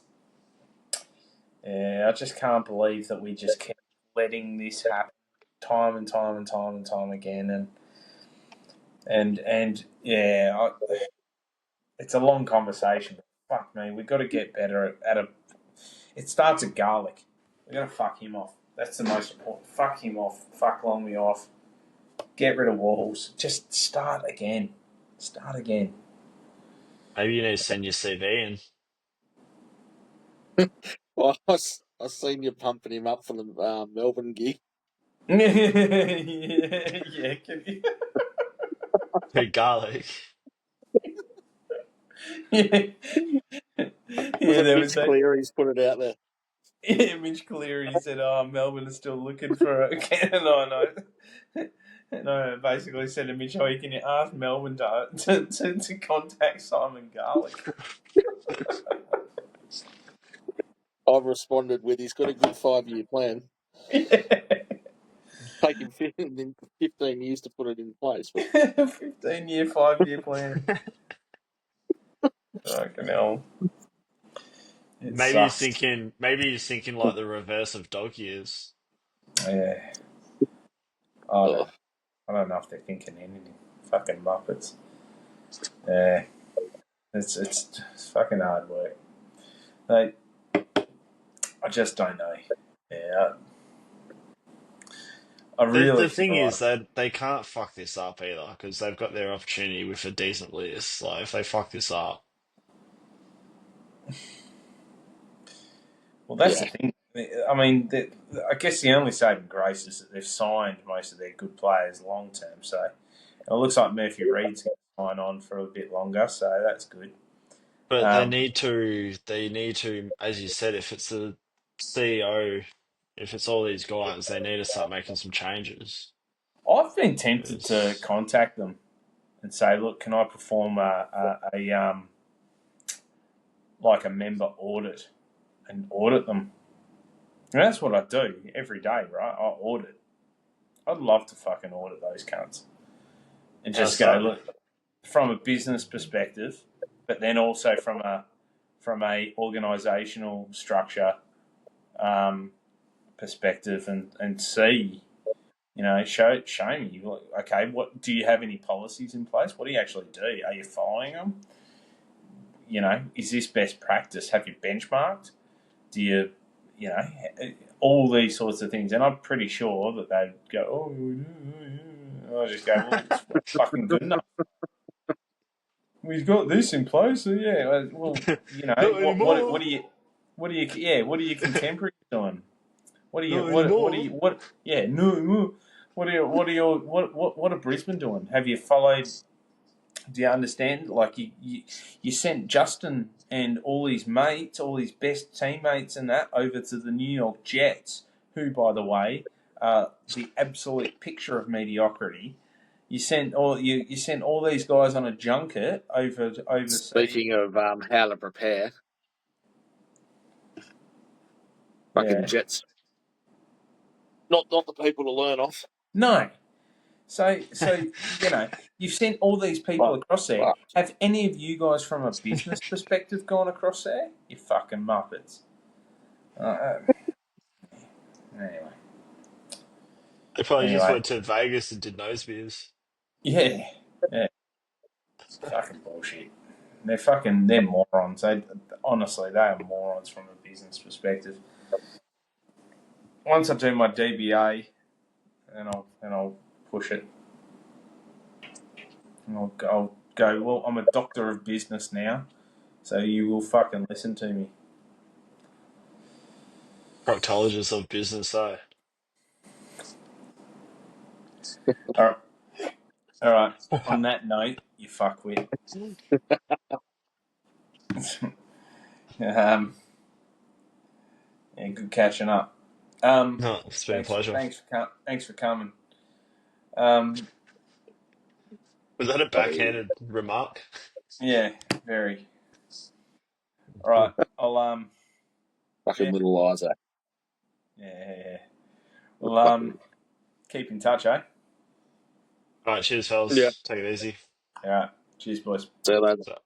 can't believe that we just kept letting this happen time and time and time and time again. And yeah, it's a long conversation. But fuck me, we've got to get better at a. It starts at Garlic. We're gonna fuck him off. That's the most important. Fuck him off. Fuck Longmuir off. Get rid of Walls. Just start again. Start again. Maybe you need to send your CV in. Well, I seen you pumping him up for the Melbourne gig. yeah, can you? To garlic. yeah, Was it there Mitch was that. Cleary's put it out there? Yeah, Mitch Cleary said, "Oh, Melbourne is still looking for a can." And I basically said to Mitch, "Oh, can you ask Melbourne to contact Simon Garlic?" I've responded with, he's got a good 5-year plan. Taking 15 years to put it in place. But 15-year, 5-year plan. Fucking hell. It Maybe he's sucks. thinking. Maybe he's thinking like the reverse of dog years. Yeah. oh, I don't know if they're thinking anything. Fucking Muppets. Yeah. It's fucking hard work. I just don't know. Yeah. I really The thing feel is like. that they can't fuck this up either because they've got their opportunity with a decent list. Like if they fuck this up, Well, that's yeah. the thing. I mean, I guess the only saving grace is that they've signed most of their good players long term. So it looks like Murphy Reed's going to sign on for a bit longer. So that's good. but they Um, need to. They need to, as you said, if it's the CEO, if it's all these guys, they need to start making some changes. I've been tempted to 'Cause- contact them and say, look, can I perform a like a member audit and audit them? And that's what I do every day, right? I audit. I'd love to fucking audit those cunts and How just go, so? look, from a business perspective, but then also from a organisational structure perspective, and see, show me. Okay, what do you have any policies in place? What do you actually do? Are you following them? Is this best practice? Have you benchmarked? Do you, all these sorts of things? And I'm pretty sure that they'd go, I just go, well, it's fucking good enough. We've got this in place, so yeah. Well, Not what anymore. do you, what are your contemporaries doing? What are you, Not anymore. yeah, no. What are Brisbane doing? Have you followed? Do you understand? Like you sent Justin and all his mates, all his best teammates, and that over to the New York Jets, who, by the way, are the absolute picture of mediocrity. You sent all these guys on a junket overseas. Speaking of how to prepare, fucking Yeah. Jets, not the people to learn off. No. So you've sent all these people But, across there. but Have any of you guys, from a business perspective, gone across there? You fucking muppets. Anyway. They probably just Anyway. went to Vegas and did nose beers. Yeah. Yeah. It's fucking bullshit. They're morons. Honestly, they are morons from a business perspective. Once I do my DBA, and I'll push it. And I'll go, well, I'm a doctor of business now, so you will fucking listen to me. Proctologist of business, though. All right. All right. On that note, you fuckwit. Yeah, good catching up. No, it's been a pleasure. Thanks for coming. Was that a backhanded remark? Yeah, very. All right. I'll fucking yeah, little Isaac. yeah. Well, keep in touch, eh? All right, cheers, Yeah. fellas. Take it easy. All right. Cheers, boys. See you later. So.